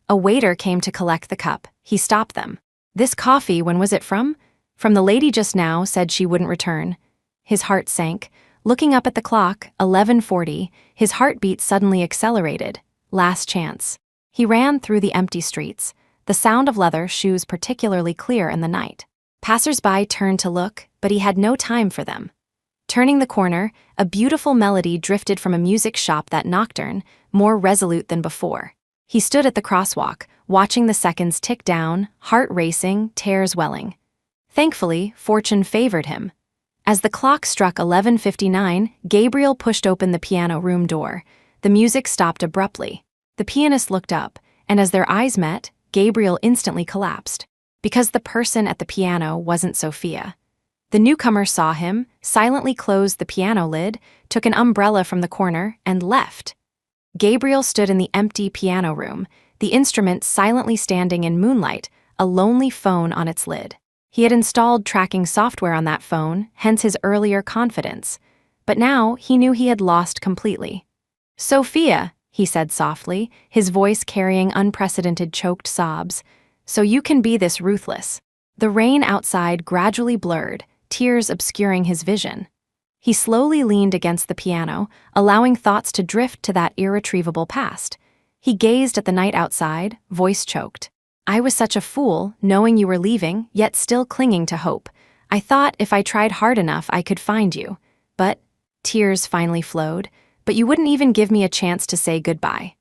A waiter came to collect the cup. He stopped them. This coffee, when was it from? From the lady just now, said she wouldn't return. His heart sank. Looking up at the clock, 11:40, his heartbeat suddenly accelerated. Last chance. He ran through the empty streets, the sound of leather shoes particularly clear in the night. Passers-by turned to look, but he had no time for them. Turning the corner, a beautiful melody drifted from a music shop that nocturne, more resolute than before. He stood at the crosswalk, watching the seconds tick down, heart racing, tears welling. Thankfully, fortune favored him. As the clock struck 11:59, Gabriel pushed open the piano room door. The music stopped abruptly. The pianist looked up, and as their eyes met, Gabriel instantly collapsed. Because the person at the piano wasn't Sophia. The newcomer saw him, silently closed the piano lid, took an umbrella from the corner, and left. Gabriel stood in the empty piano room, the instrument silently standing in moonlight, a lonely phone on its lid. He had installed tracking software on that phone, hence his earlier confidence. But now he knew he had lost completely. Sophia, he said softly, his voice carrying unprecedented choked sobs. So you can be this ruthless. The rain outside gradually blurred, tears obscuring his vision. He slowly leaned against the piano, allowing thoughts to drift to that irretrievable past. He gazed at the night outside, voice choked. I was such a fool, knowing you were leaving, yet still clinging to hope. I thought if I tried hard enough I could find you. But, tears finally flowed, but you wouldn't even give me a chance to say goodbye.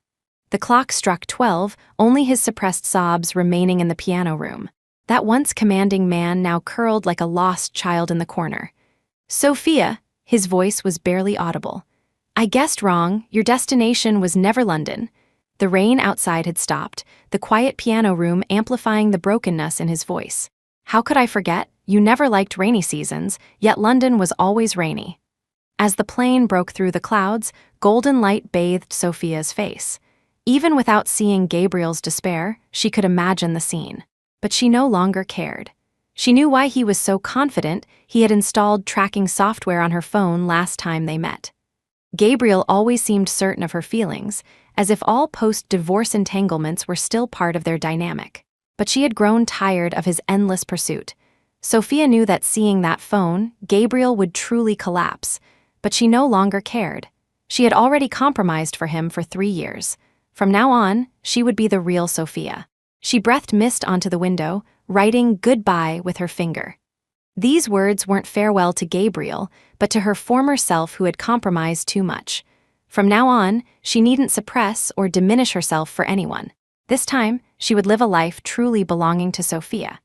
The clock struck 12, only his suppressed sobs remaining in the piano room. That once commanding man now curled like a lost child in the corner. Sophia, his voice was barely audible. I guessed wrong, your destination was never London. The rain outside had stopped, the quiet piano room amplifying the brokenness in his voice. How could I forget? You never liked rainy seasons, yet London was always rainy. As the plane broke through the clouds, golden light bathed Sophia's face. Even without seeing Gabriel's despair, she could imagine the scene. But she no longer cared. She knew why he was so confident he had installed tracking software on her phone last time they met. Gabriel always seemed certain of her feelings, as if all post-divorce entanglements were still part of their dynamic. But she had grown tired of his endless pursuit. Sophia knew that seeing that phone, Gabriel would truly collapse, but she no longer cared. She had already compromised for him for 3 years. From now on, she would be the real Sophia. She breathed mist onto the window, writing goodbye with her finger. These words weren't farewell to Gabriel, but to her former self who had compromised too much. From now on, she needn't suppress or diminish herself for anyone. This time, she would live a life truly belonging to Sophia.